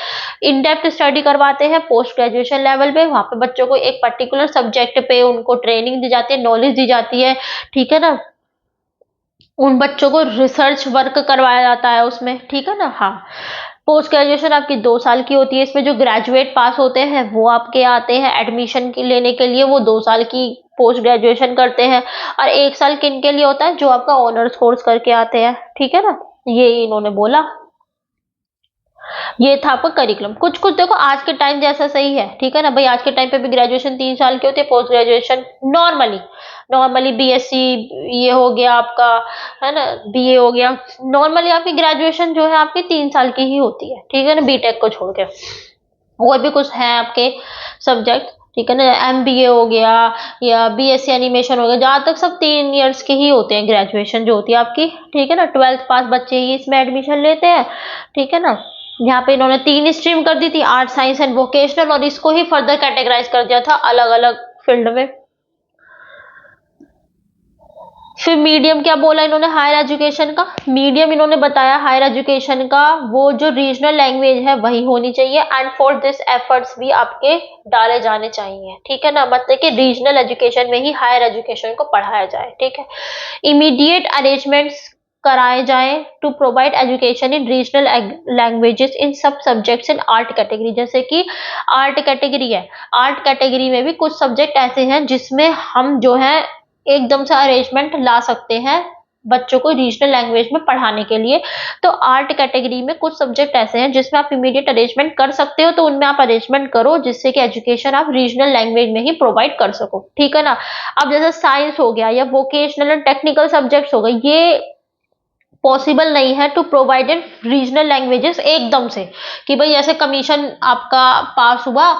इन डेप्थ स्टडी करवाते हैं पोस्ट ग्रेजुएशन लेवल पे, वहां पे बच्चों को एक पर्टिकुलर सब्जेक्ट पे उनको ट्रेनिंग दी जाती है, नॉलेज दी जाती है, ठीक है ना। उन बच्चों को रिसर्च वर्क करवाया जाता है उसमें, ठीक है ना। हाँ, पोस्ट ग्रेजुएशन आपकी 2 साल की होती है, इसमें जो ग्रेजुएट पास होते हैं वो आपके आते हैं एडमिशन की लेने के लिए, वो 2 साल की पोस्ट ग्रेजुएशन करते हैं। और 1 साल किन के लिए होता है, जो आपका ऑनर्स कोर्स करके आते हैं, ठीक है ना। ये इन्होंने बोला। ये था आपका करिकुलम। कुछ कुछ देखो आज के टाइम जैसा सही है, ठीक है ना भाई। आज के टाइम पे भी ग्रेजुएशन 3 साल की होती है, पोस्ट ग्रेजुएशन नॉर्मली बीएससी ये हो गया आपका, है ना, बीए हो गया। नॉर्मली आपकी ग्रेजुएशन जो है आपकी 3 साल की ही होती है, ठीक है ना, बीटेक को छोड़ के। और भी कुछ है आपके सब्जेक्ट, ठीक है ना, एमबीए हो गया या बीएससी एनिमेशन हो गया, जहाँ तक सब 3 इयर्स के ही होते हैं ग्रेजुएशन जो होती है आपकी, ठीक है ना। 12th पास बच्चे ही इसमें एडमिशन लेते हैं, ठीक है ना। यहाँ पे इन्होंने 3 स्ट्रीम कर दी थी, आर्ट साइंस एंड वोकेशनल, और इसको ही फर्दर कैटेगराइज कर दिया था अलग अलग फील्ड में। फिर मीडियम क्या बोला इन्होंने हायर एजुकेशन का, मीडियम इन्होंने बताया हायर एजुकेशन का वो जो रीजनल लैंग्वेज है वही होनी चाहिए, एंड फॉर दिस एफर्ट्स भी आपके डाले जाने चाहिए, ठीक है ना। मतलब कि रीजनल एजुकेशन में ही हायर एजुकेशन को पढ़ाया जाए, ठीक है। इमीडिएट अरेंजमेंट्स कराए जाएं to provide education in regional languages in सब सब्जेक्ट्स इन आर्ट कैटेगरी। जैसे कि आर्ट कैटेगरी है, आर्ट कैटेगरी में भी कुछ सब्जेक्ट ऐसे हैं जिसमें हम जो है एकदम से अरेंजमेंट ला सकते हैं बच्चों को रीजनल लैंग्वेज में पढ़ाने के लिए। तो आर्ट कैटेगरी में कुछ सब्जेक्ट ऐसे हैं जिसमें आप इमीडिएट अरेंजमेंट कर सकते हो, तो उनमें आप अरेंजमेंट करो जिससे कि एजुकेशन आप रीजनल लैंग्वेज में ही प्रोवाइड कर सको, ठीक है ना। अब जैसे साइंस हो गया या वोकेशनल एंड टेक्निकल सब्जेक्ट्स हो गए, ये पॉसिबल नहीं है to provide in regional languages एकदम से, कि भाई ऐसे कमीशन आपका पास हुआ,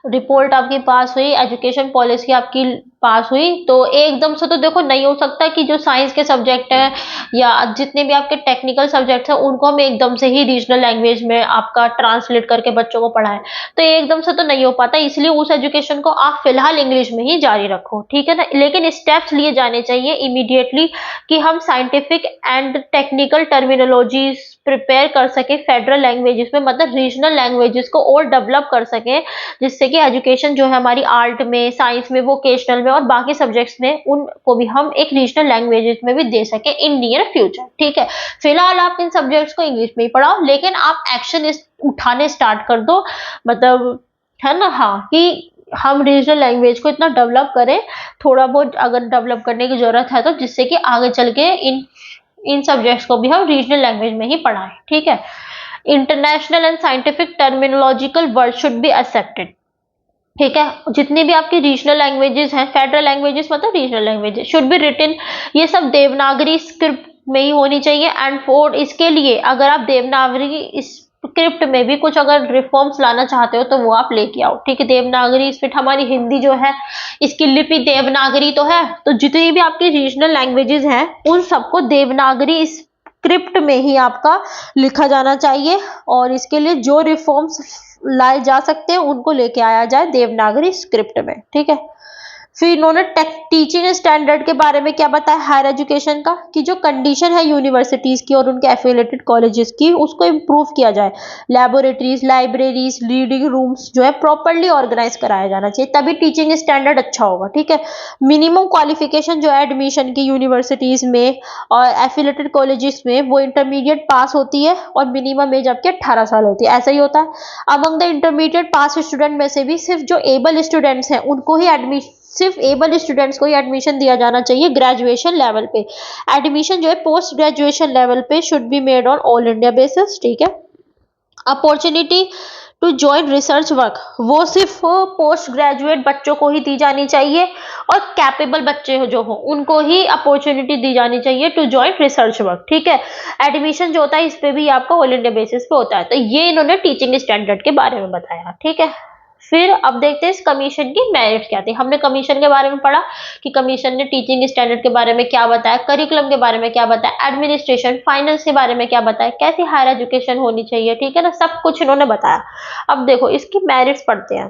रिपोर्ट आपकी पास हुई, एजुकेशन पॉलिसी आपकी पास हुई, तो एकदम से तो देखो नहीं हो सकता कि जो साइंस के सब्जेक्ट हैं या जितने भी आपके टेक्निकल सब्जेक्ट्स हैं उनको हम एकदम से ही रीजनल लैंग्वेज में आपका ट्रांसलेट करके बच्चों को पढ़ाएं, तो एकदम से तो नहीं हो पाता। इसलिए उस एजुकेशन को आप फिलहाल इंग्लिश में ही जारी रखो, ठीक है ना। लेकिन स्टेप्स लिए जाने चाहिए इमीडिएटली कि हम scientific and technical terminologies prepare कर सके फेडरल लैंग्वेजेस में, मतलब रीजनल लैंग्वेजेस को और डेवलप कर सके, जिससे कि एजुकेशन जो है हमारी आर्ट में, साइंस में, वोकेशनल में और बाकी सब्जेक्ट्स में उनको भी हम एक रीजनल लैंग्वेजेस में भी दे सके इन नियर फ्यूचर, ठीक है। फिलहाल आप इन सब्जेक्ट्स को इंग्लिश में ही पढ़ाओ, लेकिन आप एक्शन उठाने स्टार्ट कर दो, मतलब है ना, हाँ, कि हम रीजनल लैंग्वेज को इतना डेवलप करें, थोड़ा बहुत अगर डेवलप करने की जरूरत है तो, जिससे कि आगे चल के इन सब्जेक्ट्स को भी हम रीजनल लैंग्वेज में ही पढ़ाएं, ठीक है। International and scientific terminological word should be accepted, ठीक है। जितनी भी आपकी रीजनल लैंग्वेजेस हैं, फेडरल लैंग्वेजेस मतलब regional languages, should be written, ये सब देवनागरी स्क्रिप्ट में ही होनी चाहिए। एंड फॉर इसके लिए अगर आप देवनागरी स्क्रिप्ट में भी कुछ अगर रिफॉर्म्स लाना चाहते हो तो वो आप लेके आओ, ठीक है। देवनागरी स्क्रिप्ट, हमारी हिंदी जो है इसकी लिपि देवनागरी तो है, तो जितनी भी आपकी रीजनल लैंग्वेजेस हैं उन सबको देवनागरी स्क्रिप्ट में ही आपका लिखा जाना चाहिए, और इसके लिए जो रिफॉर्म्स लाए जा सकते हैं उनको लेके आया जाए देवनागरी स्क्रिप्ट में, ठीक है। फिर इन्होंने टीचिंग स्टैंडर्ड के बारे में क्या बताया हायर एजुकेशन का, कि जो कंडीशन है यूनिवर्सिटीज की और उनके एफिलिएटेड कॉलेजेस की उसको इम्प्रूव किया जाए। लैबोरेटरीज, लाइब्रेरीज, रीडिंग रूम्स जो है प्रॉपरली ऑर्गेनाइज कराया जाना चाहिए, तभी टीचिंग स्टैंडर्ड अच्छा होगा, ठीक है। मिनिमम क्वालिफिकेशन जो है एडमिशन की यूनिवर्सिटीज में और एफिलिएटेड कॉलेजेस में वो इंटरमीडिएट पास होती है, और मिनिमम एज आपके 18 साल होती है, ऐसा ही होता है। Among the intermediate pass student में से भी सिर्फ जो एबल स्टूडेंट्स हैं उनको ही सिर्फ एबल स्टूडेंट्स को ही एडमिशन दिया जाना चाहिए ग्रेजुएशन लेवल पे। एडमिशन जो है पोस्ट ग्रेजुएशन लेवल पे should be made on all India basis, ठीक है। Opportunity to join research work वो सिर्फ पोस्ट ग्रेजुएट बच्चों को ही दी जानी चाहिए, और कैपेबल बच्चे जो हो उनको ही अपॉर्चुनिटी दी जानी चाहिए टू ज्वाइन रिसर्च वर्क, ठीक है। एडमिशन जो होता है इस पे भी आपका ऑल इंडिया बेसिस पे होता है। तो ये इन्होंने टीचिंग स्टैंडर्ड के बारे में बताया, ठीक है। फिर अब देखते हैं इस कमीशन की मेरिट्स क्या थी। हमने कमीशन के बारे में पढ़ा कि कमीशन ने टीचिंग स्टैंडर्ड के बारे में क्या बताया, करिकुलम के बारे में क्या बताया, एडमिनिस्ट्रेशन फाइनेंस के बारे में क्या बताया, कैसी हायर एजुकेशन होनी चाहिए, ठीक है ना, सब कुछ इन्होंने बताया। अब देखो इसकी मेरिट्स पढ़ते हैं,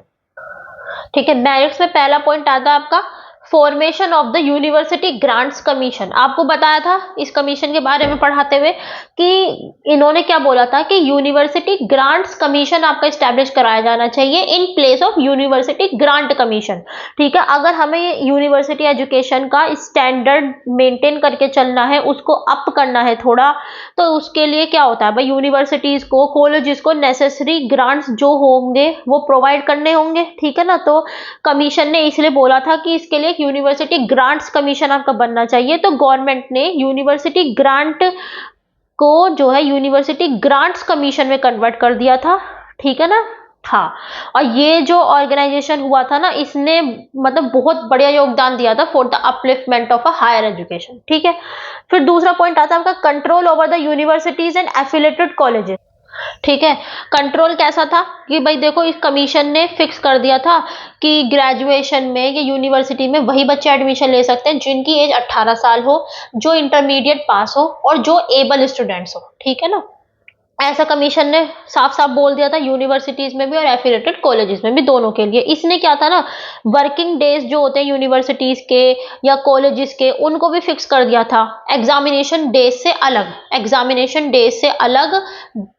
ठीक है। मेरिट्स में पहला पॉइंट आता है आपका formation of the university grants commission. आपको बताया था इस कमीशन के बारे में पढ़ाते हुए कि इन्होंने क्या बोला था कि यूनिवर्सिटी ग्रांट्स कमीशन आपका स्टैब्लिश कराया जाना चाहिए in place of university grant commission, ठीक है। अगर हमें यूनिवर्सिटी एजुकेशन का स्टैंडर्ड मेंटेन करके चलना है, उसको अप करना है थोड़ा, तो उसके लिए क्या होता है भाई, यूनिवर्सिटीज को, कॉलेजेस को नेसेसरी ग्रांट्स जो होंगे वो प्रोवाइड करने होंगे, ठीक है ना। तो कमीशन ने इसलिए बोला था कि इसके लिए यूनिवर्सिटी ग्रांट्स कमीशन आपका बनना चाहिए। तो गवर्नमेंट ने यूनिवर्सिटी ग्रांट को जो है यूनिवर्सिटी ग्रांट्स कमीशन में कन्वर्ट कर दिया था, ठीक है ना। हाँ, और ये जो ऑर्गेनाइजेशन हुआ था ना, इसने मतलब बहुत बढ़िया योगदान दिया था for the upliftment of a higher education, ठीक है। फिर दूसरा पॉइंट आता है आपका control over the universities and affiliated colleges, ठीक है। कंट्रोल कैसा था कि भाई देखो, इस कमीशन ने फिक्स कर दिया था कि ग्रेजुएशन में या यूनिवर्सिटी में वही बच्चे एडमिशन ले सकते हैं जिनकी एज 18 साल हो, जो इंटरमीडिएट पास हो और जो एबल स्टूडेंट्स हो, ठीक है ना। ऐसा कमीशन ने साफ साफ बोल दिया था यूनिवर्सिटीज में भी और एफिलेटेड कॉलेजेस में भी, दोनों के लिए। इसने क्या था ना, वर्किंग डेज जो होते हैं यूनिवर्सिटीज के या कॉलेजेस के, उनको भी फिक्स कर दिया था एग्जामिनेशन डेज से अलग। एग्जामिनेशन डेज से अलग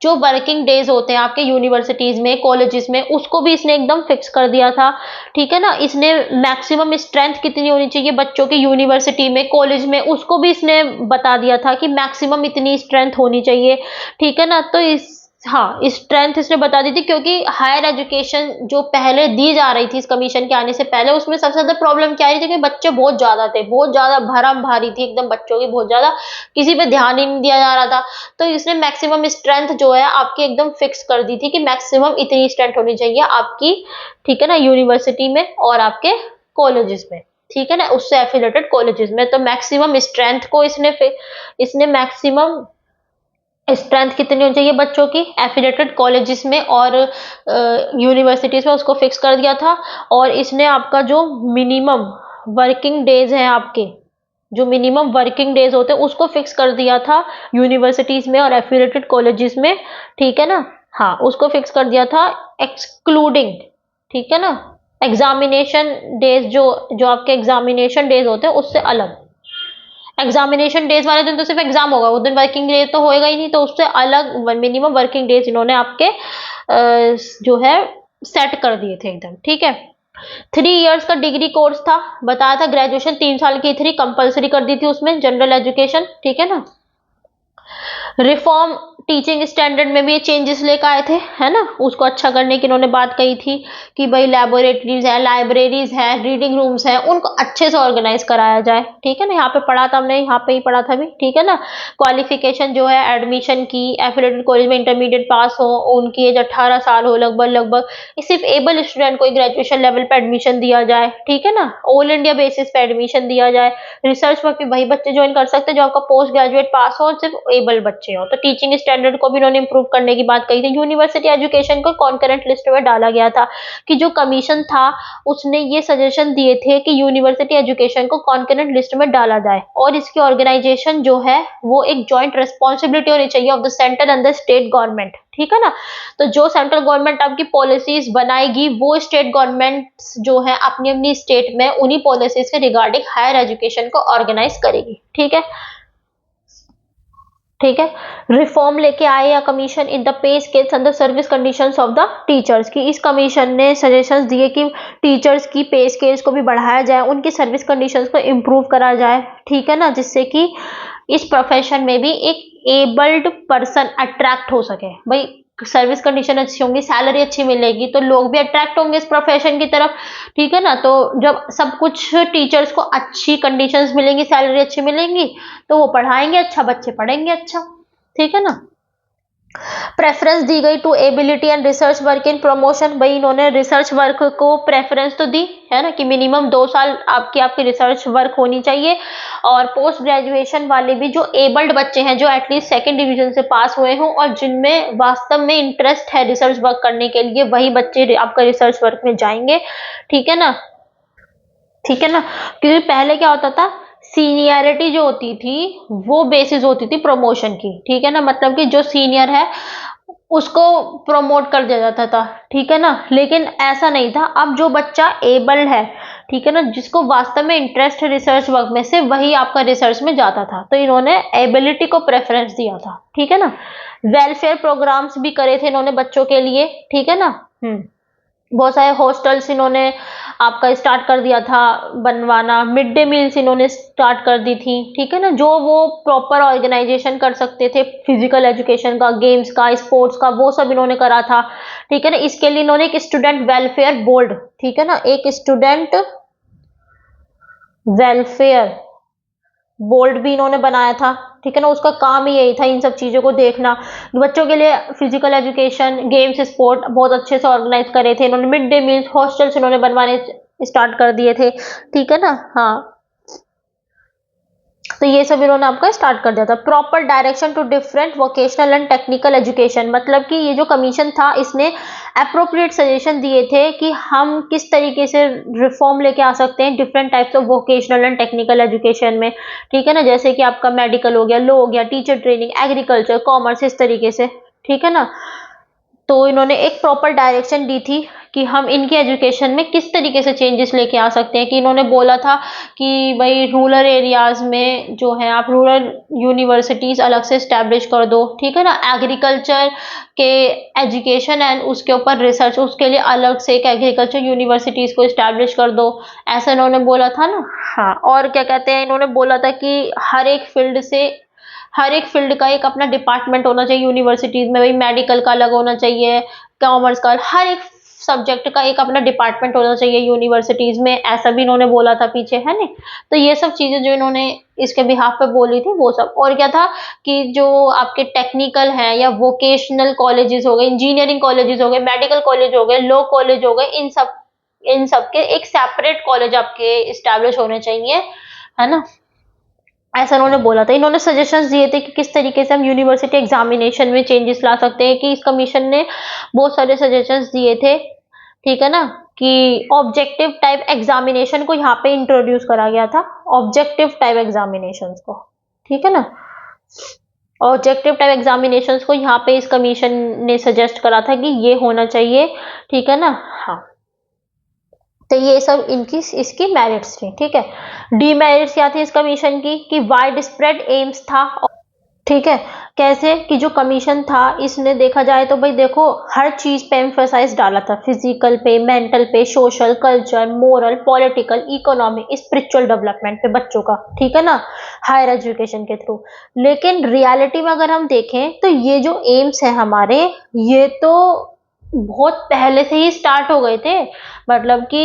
जो वर्किंग डेज होते हैं आपके यूनिवर्सिटीज में कॉलेजेस में, उसको भी इसने एकदम फिक्स कर दिया था, ठीक है ना। इसने मैक्सिमम स्ट्रेंथ कितनी होनी चाहिए बच्चों की यूनिवर्सिटी में कॉलेज में, उसको भी इसने बता दिया था कि मैक्सिमम इतनी स्ट्रेंथ होनी चाहिए, ठीक है ना। तो इस, हाँ, स्ट्रेंथ इसने बता दी थी, क्योंकि हायर एजुकेशन जो पहले दी जा रही थी इस कमीशन के आने से पहले, उसमें सबसे ज्यादा प्रॉब्लम क्या आ रही थी कि बच्चे बहुत ज्यादा थे, बहुत ज्यादा भरम भारी थी एकदम बच्चों की, बहुत ज्यादा, किसी पे ध्यान ही नहीं दिया जा रहा था। तो इसने मैक्सिमम स्ट्रेंथ जो है आपकी एकदम फिक्स कर दी थी कि मैक्सिमम इतनी स्ट्रेंथ होनी चाहिए आपकी, ठीक है ना, यूनिवर्सिटी में और आपके कॉलेजेस में, ठीक है ना, उससे एफिलेटेड कॉलेजेस में। तो मैक्सिमम स्ट्रेंथ को इसने मैक्सिमम स्ट्रेंथ कितनी होनी चाहिए बच्चों की एफिलेटेड कॉलेजेस में और यूनिवर्सिटीज में, उसको फिक्स कर दिया था। और इसने आपका जो मिनिमम वर्किंग डेज हैं आपके, जो मिनिमम वर्किंग डेज होते हैं उसको फिक्स कर दिया था यूनिवर्सिटीज में और एफिलेटेड कॉलेजेस में, ठीक है ना। हाँ, उसको फिक्स कर दिया था एक्सक्लूडिंग, ठीक है ना, एग्जामिनेशन डेज, जो आपके एग्जामिनेशन डेज होते हैं उससे अलग। एग्जामिनेशन डेज वाले दिन तो सिर्फ एग्जाम होगा, उस दिन वर्किंग डे तो होएगा ही नहीं, तो उससे अलग मिनिमम वर्किंग डेज इन्होंने आपके जो है सेट कर दिए थे एकदम, ठीक है। 3 इयर्स का डिग्री कोर्स था, बताया था ग्रेजुएशन 3 साल की थी, कंपलसरी कर दी थी उसमें जनरल एजुकेशन, ठीक है ना। रिफॉर्म टीचिंग स्टैंडर्ड में भी ये चेंजेस लेकर आए थे, है ना, उसको अच्छा करने की इन्होंने बात कही थी कि भाई लैबोरेटरीज है, लाइब्रेरीज है, रीडिंग रूम्स है, उनको अच्छे से ऑर्गेनाइज कराया जाए, ठीक है ना। यहाँ पे पढ़ा था हमने, यहाँ पे ही पढ़ा था भी, ठीक है ना। क्वालिफिकेशन जो है एडमिशन की, एफिलेटेड कॉलेज में इंटरमीडिएट पास हो, उनकी एज 18 साल हो लगभग लगभग, सिर्फ एबल स्टूडेंट को ग्रेजुएशन लेवल पे एडमिशन दिया जाए, ठीक है ना, ऑल इंडिया बेसिस पे एडमिशन दिया जाए। रिसर्च वर्क भी वही बच्चे ज्वाइन कर सकते हैं जो आपका पोस्ट ग्रेजुएट पास हो और सिर्फ एबल बच्चे हो। तो टीचिंग स्टैंडर्ड को भी इन्होंने इंप्रूव करने की बात कही थी। यूनिवर्सिटी एजुकेशन को कॉन्करेंट लिस्ट में डाला गया था, कि जो कमीशन था उसने ये सजेशन दिए थे कि यूनिवर्सिटी एजुकेशन को कॉन्करेंट लिस्ट में डाला जाए, और इसकी ऑर्गेनाइजेशन जो है वो एक जॉइंट रिस्पॉन्सिबिलिटी होनी चाहिए of the centre and the state government, ठीक है ना। तो जो सेंट्रल गवर्नमेंट आपकी पॉलिसीज बनाएगी, वो स्टेट गवर्नमेंट जो है अपनी अपनी स्टेट में उन्हीं पॉलिसीज के रिगार्डिंग हायर एजुकेशन को ऑर्गेनाइज करेगी, ठीक है, ठीक है। रिफॉर्म लेके आए या commission in the pay scales and the service conditions of the teachers की, इस कमीशन ने सजेशंस दिए कि टीचर्स की पे स्केल्स को भी बढ़ाया जाए, उनकी सर्विस कंडीशंस को इम्प्रूव करा जाए, ठीक है ना, जिससे कि इस प्रोफेशन में भी एक एबल्ड पर्सन अट्रैक्ट हो सके। भाई सर्विस कंडीशन अच्छी होंगी, सैलरी अच्छी मिलेगी, तो लोग भी अट्रैक्ट होंगे इस प्रोफेशन की तरफ, ठीक है ना। तो जब सब कुछ टीचर्स को अच्छी कंडीशंस मिलेंगी, सैलरी अच्छी मिलेंगी, तो वो पढ़ाएंगे अच्छा, बच्चे पढ़ेंगे अच्छा, ठीक है ना। प्रेफरेंस दी गई to ability and research work in promotion, भाई इन्होंने रिसर्च वर्क को प्रेफरेंस तो दी है ना, कि मिनिमम 2 साल आपकी रिसर्च वर्क होनी चाहिए। और पोस्ट ग्रेजुएशन वाले भी जो एबल्ड बच्चे हैं, जो एटलीस्ट सेकंड डिवीजन से पास हुए हों और जिनमें वास्तव में इंटरेस्ट है रिसर्च वर्क करने के लिए, वही बच्चे आपका रिसर्च वर्क में जाएंगे, ठीक है ना, ठीक है ना। क्योंकि पहले क्या होता था, सीनियरिटी जो होती थी वो बेसिस होती थी प्रमोशन की, ठीक है ना, मतलब कि जो सीनियर है उसको प्रमोट कर दिया जाता था, ठीक है ना। लेकिन ऐसा नहीं था, अब जो बच्चा एबल्ड है, ठीक है ना, जिसको वास्तव में इंटरेस्ट है रिसर्च वर्क में से, वही आपका रिसर्च में जाता था। तो इन्होंने एबिलिटी को प्रेफरेंस दिया था, ठीक है ना। वेलफेयर प्रोग्राम्स भी करे थे इन्होंने बच्चों के लिए, ठीक है ना। बहुत सारे हॉस्टल्स इन्होंने आपका स्टार्ट कर दिया था बनवाना, मिड डे मील्स इन्होंने स्टार्ट कर दी थी, ठीक है ना, जो वो प्रॉपर ऑर्गेनाइजेशन कर सकते थे फिजिकल एजुकेशन का, गेम्स का, स्पोर्ट्स का, वो सब इन्होंने करा था, ठीक है ना। इसके लिए इन्होंने एक स्टूडेंट वेलफेयर बोर्ड, ठीक है ना, एक स्टूडेंट वेलफेयर बोर्ड भी इन्होंने बनाया था, ठीक है ना। उसका काम ही यही था इन सब चीज़ों को देखना। बच्चों के लिए फिजिकल एजुकेशन, गेम्स, स्पोर्ट बहुत अच्छे से ऑर्गेनाइज करे थे इन्होंने। मिड डे मील्स, हॉस्टल्स इन्होंने बनवाने स्टार्ट कर दिए थे, ठीक है ना। हाँ, तो ये सब इन्होंने आपका स्टार्ट कर दिया था। Proper direction to different vocational and technical education, मतलब कि ये जो कमीशन था इसने अप्रोप्रिएट सजेशन दिए थे कि हम किस तरीके से रिफॉर्म लेके आ सकते हैं different types of vocational and technical education में, ठीक है ना। जैसे कि आपका मेडिकल हो गया, लॉ हो गया, टीचर ट्रेनिंग, एग्रीकल्चर, कॉमर्स, इस तरीके से, ठीक है ना। तो इन्होंने एक प्रॉपर डायरेक्शन दी थी कि हम इनके एजुकेशन में किस तरीके से चेंजेस लेके आ सकते हैं। कि इन्होंने बोला था कि भाई रूरल एरियाज में जो है आप रूरल यूनिवर्सिटीज अलग से इस्टेब्लिश कर दो, ठीक है ना। एग्रीकल्चर के एजुकेशन एंड उसके ऊपर रिसर्च, उसके लिए अलग से एक एग्रीकल्चर यूनिवर्सिटीज को इस्टेब्लिश कर दो, ऐसा इन्होंने बोला था ना। हाँ, और क्या कहते हैं, इन्होंने बोला था कि हर एक फील्ड का एक अपना डिपार्टमेंट होना चाहिए यूनिवर्सिटीज में। भाई मेडिकल का अलग होना चाहिए, कॉमर्स का, हर एक सब्जेक्ट का एक अपना डिपार्टमेंट होना चाहिए यूनिवर्सिटीज में, ऐसा भी इन्होंने बोला था पीछे, है ना। तो ये सब चीजें जो इन्होंने इसके बिहाफ पे बोली थी वो सब। और क्या था कि जो आपके टेक्निकल है या वोकेशनल कॉलेजेस हो गए, इंजीनियरिंग कॉलेजेस हो गए, मेडिकल कॉलेज हो गए, लॉ कॉलेज हो गए, इन सब के एक सेपरेट कॉलेज आपके इस्टेब्लिश होने चाहिए, है ना। ऐसा उन्होंने बोला था। इन्होंने सजेशंस दिए थे कि किस तरीके से हम यूनिवर्सिटी एग्जामिनेशन में चेंजेस ला सकते हैं। कि इस कमीशन ने बहुत सारे सजेशंस दिए थे, ठीक है ना। कि ऑब्जेक्टिव टाइप एग्जामिनेशन को यहाँ पे इंट्रोड्यूस करा गया था, ऑब्जेक्टिव टाइप एग्जामिनेशंस को, ठीक है ना। ऑब्जेक्टिव टाइप एग्जामिनेशंस को यहाँ पे इस कमीशन ने सजेस्ट करा था कि ये होना चाहिए, ठीक है ना। हाँ, तो ये सब इनकी इसकी मेरिट्स थी, ठीक है। डीमेरिट्स क्या थी इस कमीशन की कि वाइड स्प्रेड एम्स था, ठीक है। कैसे कि जो कमीशन था इसने देखा जाए तो भाई देखो हर चीज पे एम्फोसाइज डाला था, फिजिकल पे, मेंटल पे, social, culture, moral, political, economic, spiritual development पे बच्चों का, ठीक है ना, हायर एजुकेशन के थ्रू। लेकिन रियलिटी में अगर हम देखें तो ये जो एम्स है हमारे, ये तो बहुत पहले से ही स्टार्ट हो गए थे। मतलब कि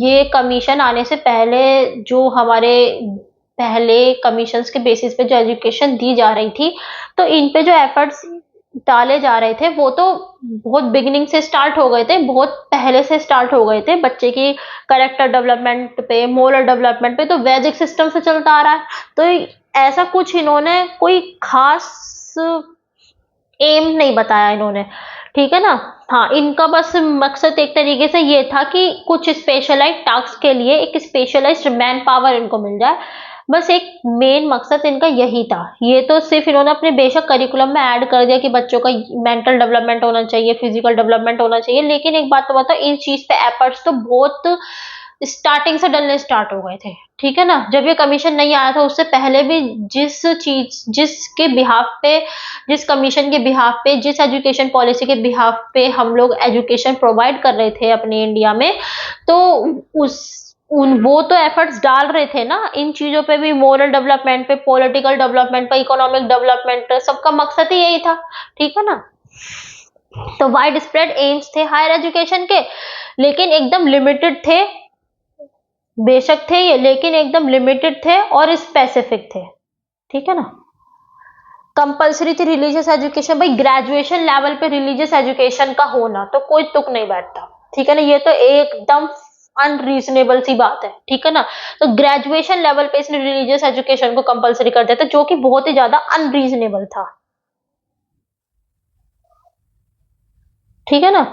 ये कमीशन आने से पहले जो हमारे पहले कमीशंस के बेसिस पे जो एजुकेशन दी जा रही थी, तो इन पे जो एफर्ट्स डाले जा रहे थे वो तो बहुत बिगिनिंग से स्टार्ट हो गए थे, बहुत पहले से स्टार्ट हो गए थे। बच्चे की करेक्टर डेवलपमेंट पे, मोरल डेवलपमेंट पे तो वैदिक सिस्टम से चलता आ रहा है। तो ऐसा कुछ इन्होंने कोई खास एम नहीं बताया इन्होंने, ठीक है ना। हाँ, इनका बस मकसद एक तरीके से ये था कि कुछ स्पेशलाइज्ड टास्क के लिए एक स्पेशलाइज्ड मैन पावर इनको मिल जाए, बस एक मेन मकसद इनका यही था। ये तो सिर्फ इन्होंने अपने बेशक करिकुलम में ऐड कर दिया कि बच्चों का मेंटल डेवलपमेंट होना चाहिए, फिजिकल डेवलपमेंट होना चाहिए, लेकिन एक बात तो बताओ, इन चीज पे एफर्ट्स तो बहुत स्टार्टिंग से डलने स्टार्ट हो गए थे, ठीक है ना। जब ये कमीशन नहीं आया था उससे पहले भी जिसके बिहाफ पे, जिस कमीशन के बिहाफ पे, जिस एजुकेशन पॉलिसी के बिहाफ पे हम लोग एजुकेशन प्रोवाइड कर रहे थे अपने इंडिया में, तो उस उन वो तो एफर्ट्स डाल रहे थे ना इन चीजों पे भी, मोरल डेवलपमेंट पे, पॉलिटिकल डेवलपमेंट पे, इकोनॉमिक डेवलपमेंट पे, सबका मकसद ही यही था, ठीक है ना। तो वाइड स्प्रेड एम्स थे हायर एजुकेशन के, लेकिन एकदम लिमिटेड थे। बेशक थे ये, लेकिन एकदम लिमिटेड थे और स्पेसिफिक थे, ठीक है ना। कंपलसरी थी रिलीजियस एजुकेशन, भाई ग्रेजुएशन लेवल पे रिलीजियस एजुकेशन का होना तो कोई तुक नहीं बैठता, ठीक है ना। ये तो एकदम अनरीजनेबल सी बात है, ठीक है ना। तो ग्रेजुएशन लेवल पे इसने रिलीजियस एजुकेशन को कंपलसरी कर दिया था, जो कि बहुत ही ज्यादा अनरीजनेबल था, ठीक है ना।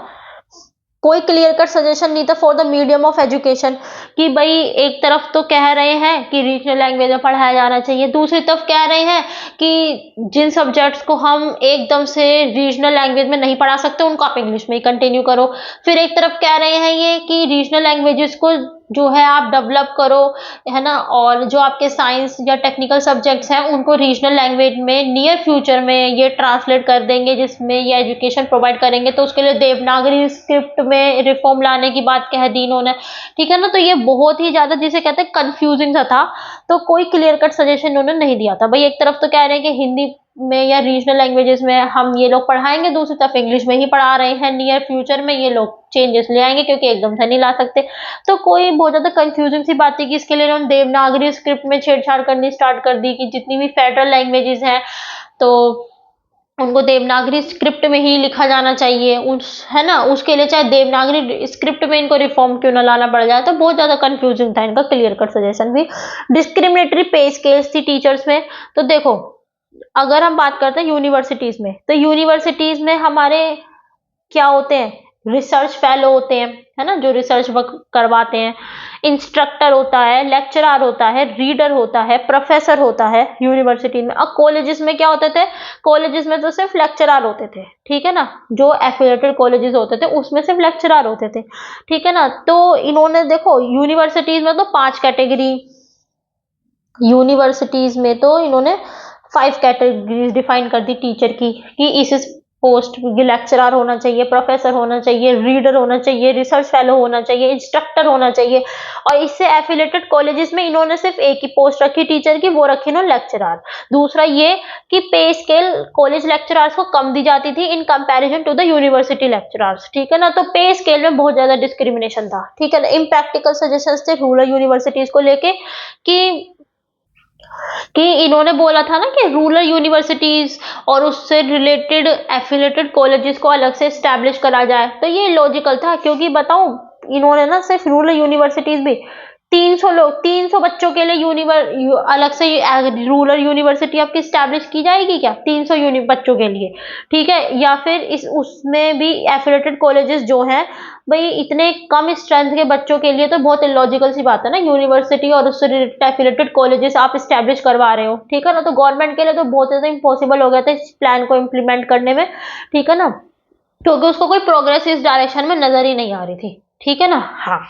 कोई क्लियर कट सजेशन नहीं था for the medium of education. कि भाई एक तरफ तो कह रहे हैं कि रीजनल लैंग्वेज में पढ़ाया जाना चाहिए, दूसरी तरफ कह रहे हैं कि जिन सब्जेक्ट्स को हम एकदम से रीजनल लैंग्वेज में नहीं पढ़ा सकते उनको आप इंग्लिश में ही कंटिन्यू करो। फिर एक तरफ कह रहे हैं ये कि रीजनल लैंग्वेजेस को जो है आप डेवलप करो, है ना। और जो आपके साइंस या टेक्निकल सब्जेक्ट्स हैं उनको रीजनल लैंग्वेज में नियर फ्यूचर में ये ट्रांसलेट कर देंगे, जिसमें ये एजुकेशन प्रोवाइड करेंगे। तो उसके लिए देवनागरी स्क्रिप्ट में रिफॉर्म लाने की बात कह दी इन्होंने, ठीक है ना। तो ये बहुत ही ज्यादा जिसे कहते हैं कंफ्यूजिंग सा था। तो कोई क्लियर कट सजेशन उन्होंने नहीं दिया था। भाई एक तरफ तो कह रहे हैं कि हिंदी में या रीजनल लैंग्वेजेस में हम ये लोग पढ़ाएंगे, दूसरी तरफ इंग्लिश में ही पढ़ा रहे हैं। नियर फ्यूचर में ये लोग चेंजेस ले आएंगे क्योंकि एकदम से नहीं ला सकते। तो कोई बहुत ज्यादा कंफ्यूजिंग सी बात थी कि इसके लिए उन्होंने देवनागरी स्क्रिप्ट में छेड़छाड़ करनी स्टार्ट कर दी कि जितनी भी फेडरल लैंग्वेजेस हैं तो उनको देवनागरी स्क्रिप्ट में ही लिखा जाना चाहिए, उस है ना, उसके लिए चाहे देवनागरी स्क्रिप्ट में इनको रिफॉर्म क्यों ना लाना पड़ जाए। तो बहुत ज्यादा कंफ्यूजिंग था इनका क्लियर कट सजेशन भी। डिस्क्रिमिनेटरी पे स्केल्स थी टीचर्स में। तो देखो, अगर हम बात करते हैं यूनिवर्सिटीज में, तो यूनिवर्सिटीज में हमारे क्या होते हैं, रिसर्च फेलो होते हैं, है ना, जो रिसर्च वर्क करवाते हैं। इंस्ट्रक्टर होता है, लेक्चरर होता है, रीडर होता है, प्रोफेसर होता है यूनिवर्सिटी में। अब कॉलेजेस में क्या होते थे, कॉलेजेस में तो सिर्फ लेक्चरर होते थे, ठीक है ना, जो एफिलिएटेड कॉलेजेस होते थे उसमें सिर्फ लेक्चरर होते थे, ठीक है ना। तो इन्होंने देखो यूनिवर्सिटीज में तो 5 कैटेगरी, यूनिवर्सिटीज में तो इन्होंने 5 कैटेगरीज डिफाइन कर दी टीचर की, कि इस पोस्ट लेक्चरर होना चाहिए, प्रोफेसर होना चाहिए, रीडर होना चाहिए, रिसर्च फेलो होना चाहिए, इंस्ट्रक्टर होना चाहिए। और इससे एफिलेटेड कॉलेजेस में इन्होंने सिर्फ एक ही पोस्ट रखी टीचर की, वो रखी इन्होंने लेक्चरर। दूसरा ये कि पे स्केल कॉलेज लेक्चरर्स को कम दी जाती थी in comparison to the university lecturers, ठीक है ना। तो पे स्केल में बहुत ज्यादा डिस्क्रिमिनेशन था, ठीक है ना। इम्प्रैक्टिकल सजेशंस थे रूरल यूनिवर्सिटीज को लेके कि इन्होंने बोला था ना कि रूरल यूनिवर्सिटीज और उससे रिलेटेड एफिलेटेड कॉलेजेस को अलग से एस्टैब्लिश करा जाए। तो ये लॉजिकल था, क्योंकि बताऊं, इन्होंने ना सिर्फ रूरल यूनिवर्सिटीज भी 300 बच्चों के लिए अलग से रूरल यूनिवर्सिटी आपकी स्टैब्लिश की जाएगी क्या, 300 बच्चों के लिए, ठीक है। या फिर इस उसमें भी एफिलेटेड कॉलेजेस जो हैं भाई, इतने कम स्ट्रेंथ के बच्चों के लिए तो बहुत इलॉजिकल सी बात है ना, यूनिवर्सिटी और उससे रिलेटेड एफिलेटेड कॉलेजेस आप स्टैब्लिश करवा रहे हो, ठीक है ना। तो गवर्नमेंट के लिए तो बहुत ज्यादा इम्पॉसिबल हो गया था इस प्लान को इम्प्लीमेंट करने में, ठीक है ना, क्योंकि उसको कोई प्रोग्रेस इस डायरेक्शन में नजर ही नहीं आ रही थी, ठीक है ना। हाँ,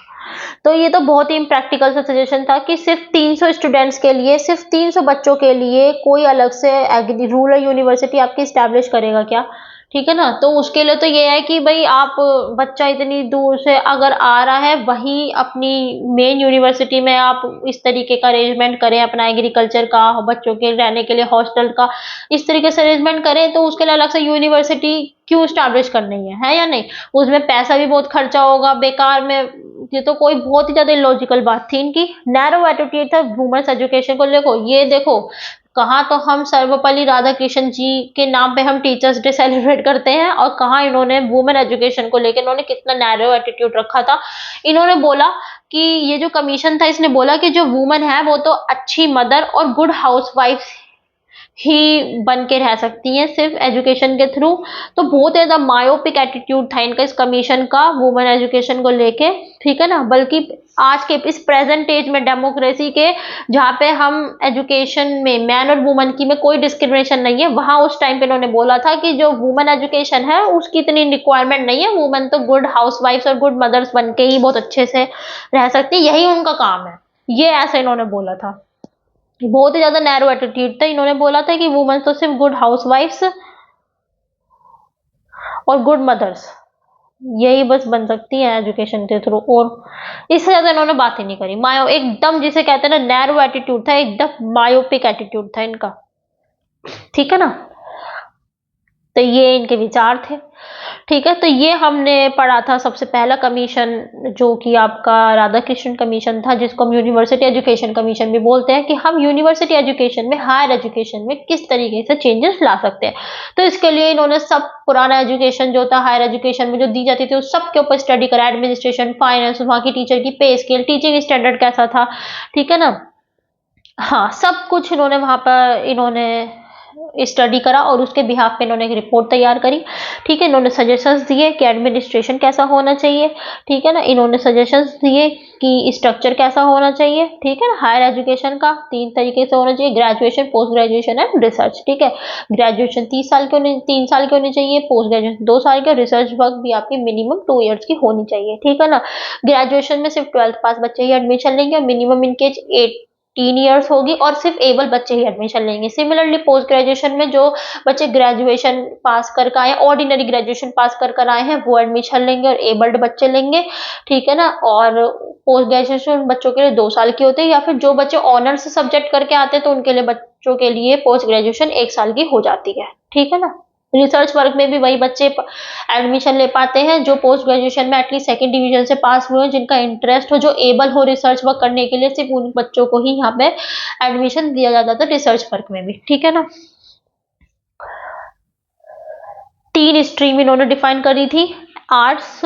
तो ये तो बहुत ही इम्प्रैक्टिकल सा सजेशन था कि सिर्फ 300 स्टूडेंट्स के लिए, सिर्फ 300 बच्चों के लिए कोई अलग से रूरल यूनिवर्सिटी आपकी स्टैब्लिश करेगा क्या, ठीक है ना। तो उसके लिए तो ये है कि भाई आप बच्चा इतनी दूर से अगर आ रहा है, वही अपनी मेन यूनिवर्सिटी में आप इस तरीके का अरेंजमेंट करें, अपना एग्रीकल्चर का, बच्चों के रहने के लिए हॉस्टल का इस तरीके से अरेंजमेंट करें, तो उसके लिए अलग से यूनिवर्सिटी क्यों स्टैब्लिश करनी है या नहीं। उसमें पैसा भी बहुत खर्चा होगा बेकार में। ये तो कोई बहुत ही ज्यादा इलॉजिकल बात थी इनकी। नैरो एटीट्यूड था वुमेन्स एजुकेशन को लेकर। ये देखो, कहाँ तो हम सर्वपल्ली राधाकृष्णन जी के नाम पे हम टीचर्स डे सेलिब्रेट करते हैं, और कहाँ इन्होंने वुमेन एजुकेशन को लेकर इन्होंने कितना नैरो एटीट्यूड रखा था। इन्होंने बोला कि ये जो कमीशन था, इसने बोला कि जो वुमेन है वो तो अच्छी मदर और गुड हाउसवाइफ ही बन के रह सकती हैं सिर्फ एजुकेशन के थ्रू। तो बहुत ज्यादा मायोपिक एटीट्यूड था इनका इस कमीशन का वुमेन एजुकेशन को लेके, ठीक है ना। बल्कि आज के इस प्रेजेंट एज में डेमोक्रेसी के, जहाँ पे हम एजुकेशन में मैन और वुमेन की में कोई डिस्क्रिमिनेशन नहीं है, वहां उस टाइम पे इन्होंने बोला था कि जो वुमेन एजुकेशन है उसकी इतनी रिक्वायरमेंट नहीं है, वुमेन तो गुड हाउसवाइफ्स और गुड मदर्स बन के ही बहुत अच्छे से रह सकती है, यही उनका काम है। ये ऐसे इन्होंने बोला था, बहुत ही ज्यादा नैरो एटीट्यूड था। इन्होंने बोला था कि वुमेन तो सिर्फ गुड हाउसवाइफ्स और गुड मदर्स यही बस बन सकती है एजुकेशन के थ्रू, और इससे ज्यादा इन्होंने बात ही नहीं करी। मायो एकदम जिसे कहते हैं ना नैरो एटीट्यूड था, एकदम मायोपिक एटीट्यूड था इनका, ठीक है ना। तो ये इनके विचार थे, ठीक है। तो ये हमने पढ़ा था सबसे पहला कमीशन, जो कि आपका राधा कृष्ण कमीशन था, जिसको हम यूनिवर्सिटी एजुकेशन कमीशन भी बोलते हैं, कि हम यूनिवर्सिटी एजुकेशन में, हायर एजुकेशन में किस तरीके से चेंजेस ला सकते हैं। तो इसके लिए इन्होंने सब पुराना एजुकेशन जो था हायर एजुकेशन में जो दी जाती थी उस सब के ऊपर स्टडी करा, एडमिनिस्ट्रेशन, फाइनेंस, वहाँ की टीचर की पे स्केल, टीचिंग स्टैंडर्ड कैसा था, ठीक है ना। हाँ, सब कुछ इन्होंने वहां पर इन्होंने स्टडी करा और उसके बिहाफ पे इन्होंने एक रिपोर्ट तैयार करी, ठीक है। इन्होंने सजेशंस दिए कि एडमिनिस्ट्रेशन कैसा होना चाहिए, ठीक है ना। इन्होंने सजेशंस दिए कि स्ट्रक्चर कैसा होना चाहिए, ठीक है ना। हायर एजुकेशन का 3 तरीके से होना चाहिए, graduation, post graduation and research, ठीक है। ग्रेजुएशन 3 साल की होनी चाहिए, पोस्ट ग्रेजुएशन 2 साल की, रिसर्च वर्क भी आपकी मिनिमम 2 ईयर्स की होनी चाहिए, ठीक है ना। ग्रेजुएशन में सिर्फ 12th पास बच्चे ही एडमिशन लेंगे और मिनिमम इनके 18 ईयर्स होगी, और सिर्फ एबल बच्चे ही एडमिशन लेंगे। सिमिलरली पोस्ट ग्रेजुएशन में जो बच्चे ग्रेजुएशन पास कर आए, ऑर्डिनरी ग्रेजुएशन पास कर आए हैं, वो एडमिशन लेंगे और एबल्ड बच्चे लेंगे, ठीक है ना। और पोस्ट ग्रेजुएशन बच्चों के लिए 2 साल की होती है, या फिर जो बच्चे ऑनर्स सब्जेक्ट करके आते हैं तो उनके लिए बच्चों के लिए पोस्ट ग्रेजुएशन 1 साल की हो जाती है, ठीक है ना। रिसर्च वर्क में भी वही बच्चे एडमिशन ले पाते हैं जो पोस्ट ग्रेजुएशन में एटलीस्ट सेकंड डिवीजन से पास हुए, जिनका इंटरेस्ट हो, जो एबल हो रिसर्च वर्क करने के लिए, सिर्फ उन बच्चों को ही यहाँ पे एडमिशन दिया जाता था रिसर्च वर्क में भी, ठीक है ना। 3 स्ट्रीम इन्होंने डिफाइन करी थी, arts,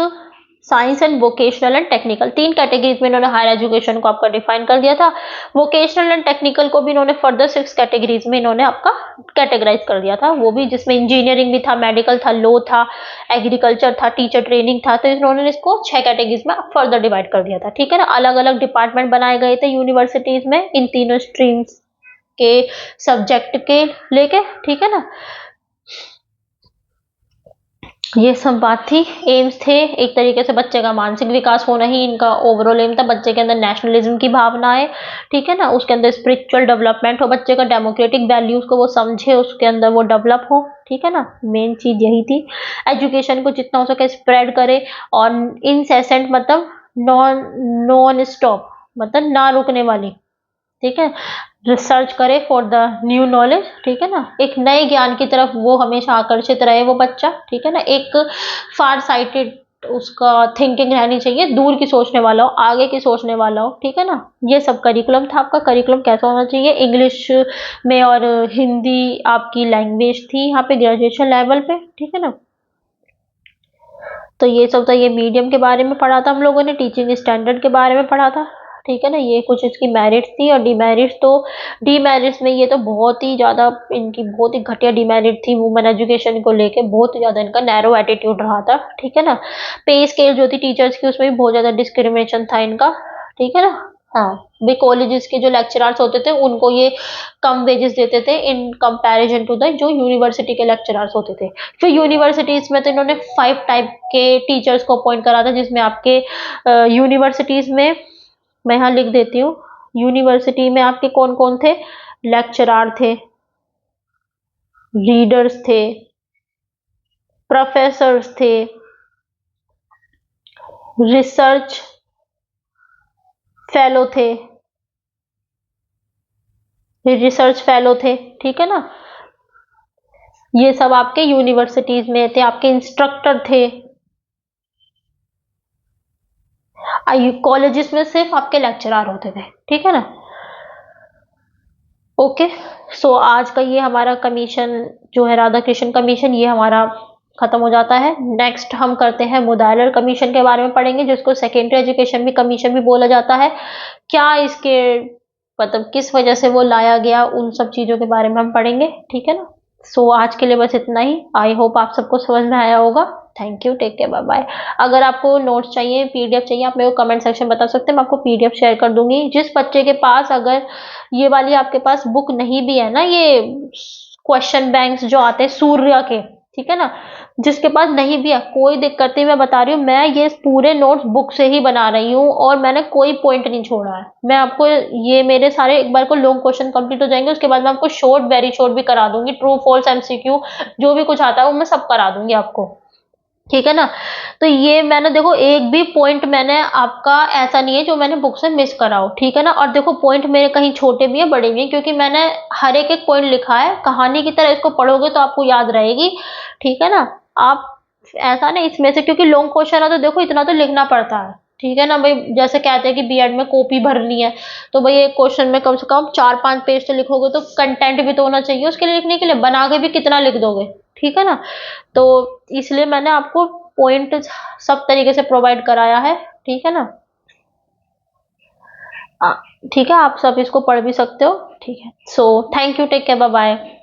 science and vocational and technical. 3 categories में इन्होंने हायर एजुकेशन को आपका डिफाइन कर दिया था। वोकेशनल एंड टेक्निकल को भी इन्होंने फर्दर 6 कैटेगरीज में इन्होंने आपका कैटेगराइज कर दिया था, वो भी जिसमें इंजीनियरिंग भी था, मेडिकल था, लॉ था, एग्रीकल्चर था, टीचर ट्रेनिंग था। तो इन्होंने इसको 6 कैटेगरीज में फर्दर डिवाइड कर दिया था, ठीक है ना। अलग अलग डिपार्टमेंट बनाए गए थे यूनिवर्सिटीज में इन तीनों स्ट्रीम्स के सब्जेक्ट के लेके, ठीक है ना। ये सब बात थी, एम्स थे एक तरीके से बच्चे का मानसिक विकास होना ही इनका ओवरऑल एम था, बच्चे के अंदर नेशनलिज्म की भावना है, ठीक है ना, उसके अंदर स्पिरिचुअल डेवलपमेंट हो, बच्चे का डेमोक्रेटिक वैल्यूज को वो समझे, उसके अंदर वो डेवलप हो, ठीक है ना। मेन चीज यही थी, एजुकेशन को जितना हो सके स्प्रेड करे और इनसेसेंट मतलब नॉन स्टॉप मतलब ना रुकने वाली, ठीक है, रिसर्च करे फॉर द न्यू नॉलेज, ठीक है ना। एक नए ज्ञान की तरफ वो हमेशा आकर्षित रहे वो बच्चा, ठीक है ना। एक फार साइटेड उसका थिंकिंग रहनी चाहिए, दूर की सोचने वाला हो, आगे की सोचने वाला हो, ठीक है ना। ये सब करिकुलम था आपका। करिकुलम कैसा होना चाहिए, इंग्लिश में और हिंदी आपकी लैंग्वेज थी यहाँ पे ग्रेजुएशन लेवल पे, ठीक है ना। तो ये सब था, ये मीडियम के बारे में पढ़ा था हम लोगों ने, टीचिंग स्टैंडर्ड के बारे में पढ़ा था, ठीक है ना। ये कुछ इसकी मेरिट्स थी, और डिमेरिट्स तो डिमेरिट्स में ये तो बहुत ही ज़्यादा इनकी बहुत ही घटिया डिमेरिट थी वुमेन एजुकेशन को लेके, बहुत ही ज़्यादा इनका नैरो एटीट्यूड रहा था, ठीक है ना। पे स्केल जो थी टीचर्स की उसमें भी बहुत ज़्यादा डिस्क्रिमिनेशन था इनका, ठीक है ना। हाँ, वे कॉलेजेस के जो लेक्चरर्स होते थे उनको ये कम वेजेस देते थे इन कंपैरिजन टू द जो यूनिवर्सिटी के लेक्चरर्स होते थे। फिर यूनिवर्सिटीज में तो इन्होंने 5 टाइप के टीचर्स को अपॉइंट करा था, जिसमें आपके यूनिवर्सिटीज में मैं यहाँ लिख देती हूँ, यूनिवर्सिटी में आपके कौन कौन थे, लेक्चरर थे, रीडर्स थे, प्रोफेसर्स थे, रिसर्च फेलो थे, रिसर्च फेलो थे, ठीक है ना। ये सब आपके यूनिवर्सिटीज में थे, आपके इंस्ट्रक्टर थे। कॉलेजेस में सिर्फ आपके लेक्चरर होते थे, ठीक है ना। ओके, सो आज का ये हमारा कमीशन जो है राधा कृष्ण कमीशन, ये हमारा खत्म हो जाता है। नेक्स्ट हम करते हैं मुदायलर कमीशन के बारे में पढ़ेंगे, जिसको सेकेंडरी एजुकेशन भी कमीशन भी बोला जाता है। क्या इसके मतलब किस वजह से वो लाया गया, उन सब चीज़ों के बारे में हम पढ़ेंगे, ठीक है ना। सो आज के लिए बस इतना ही। आई होप आप सबको समझ में आया होगा। Thank you, take care, bye bye. अगर आपको नोट्स चाहिए, पीडीएफ चाहिए, आप मेरे को कमेंट सेक्शन बता सकते हैं, मैं आपको पीडीएफ शेयर कर दूंगी। जिस बच्चे के पास अगर ये वाली आपके पास बुक नहीं भी है ना, ये क्वेश्चन बैंक्स जो आते हैं सूर्य के, ठीक है ना, जिसके पास नहीं भी है कोई दिक्कत नहीं, मैं बता रही हूँ, मैं ये पूरे नोट्स बुक से ही बना रही हूँ और मैंने कोई पॉइंट नहीं छोड़ा है। मैं आपको ये मेरे सारे एक बार को लॉन्ग क्वेश्चन कंप्लीट हो जाएंगे, उसके बाद मैं आपको शॉर्ट वेरी शॉर्ट भी करा दूंगी, ट्रू फॉल्स एमसीक्यू जो भी कुछ आता है वो मैं सब करा दूंगी आपको, ठीक है ना। तो ये मैंने देखो एक भी पॉइंट मैंने आपका ऐसा नहीं है जो मैंने बुक से मिस करा हो, ठीक है ना। और देखो पॉइंट मेरे कहीं छोटे भी हैं बड़े भी हैं, क्योंकि मैंने हर एक एक पॉइंट लिखा है, कहानी की तरह इसको पढ़ोगे तो आपको याद रहेगी, ठीक है ना। आप ऐसा नहीं इसमें से, क्योंकि लॉन्ग क्वेश्चन है तो देखो इतना तो लिखना पड़ता है, ठीक है ना भाई। जैसे कहते हैं कि बीएड में कॉपी भरनी है, तो भाई एक क्वेश्चन में कम से कम 4-5 पेज तो लिखोगे, तो कंटेंट भी तो होना चाहिए उसके लिए, लिखने के लिए बना के भी कितना लिख दोगे, ठीक है ना। तो इसलिए मैंने आपको पॉइंट सब तरीके से प्रोवाइड कराया है, ठीक है ना। ठीक है, आप सब इसको पढ़ भी सकते हो, ठीक है। So thank you, take care, bye bye.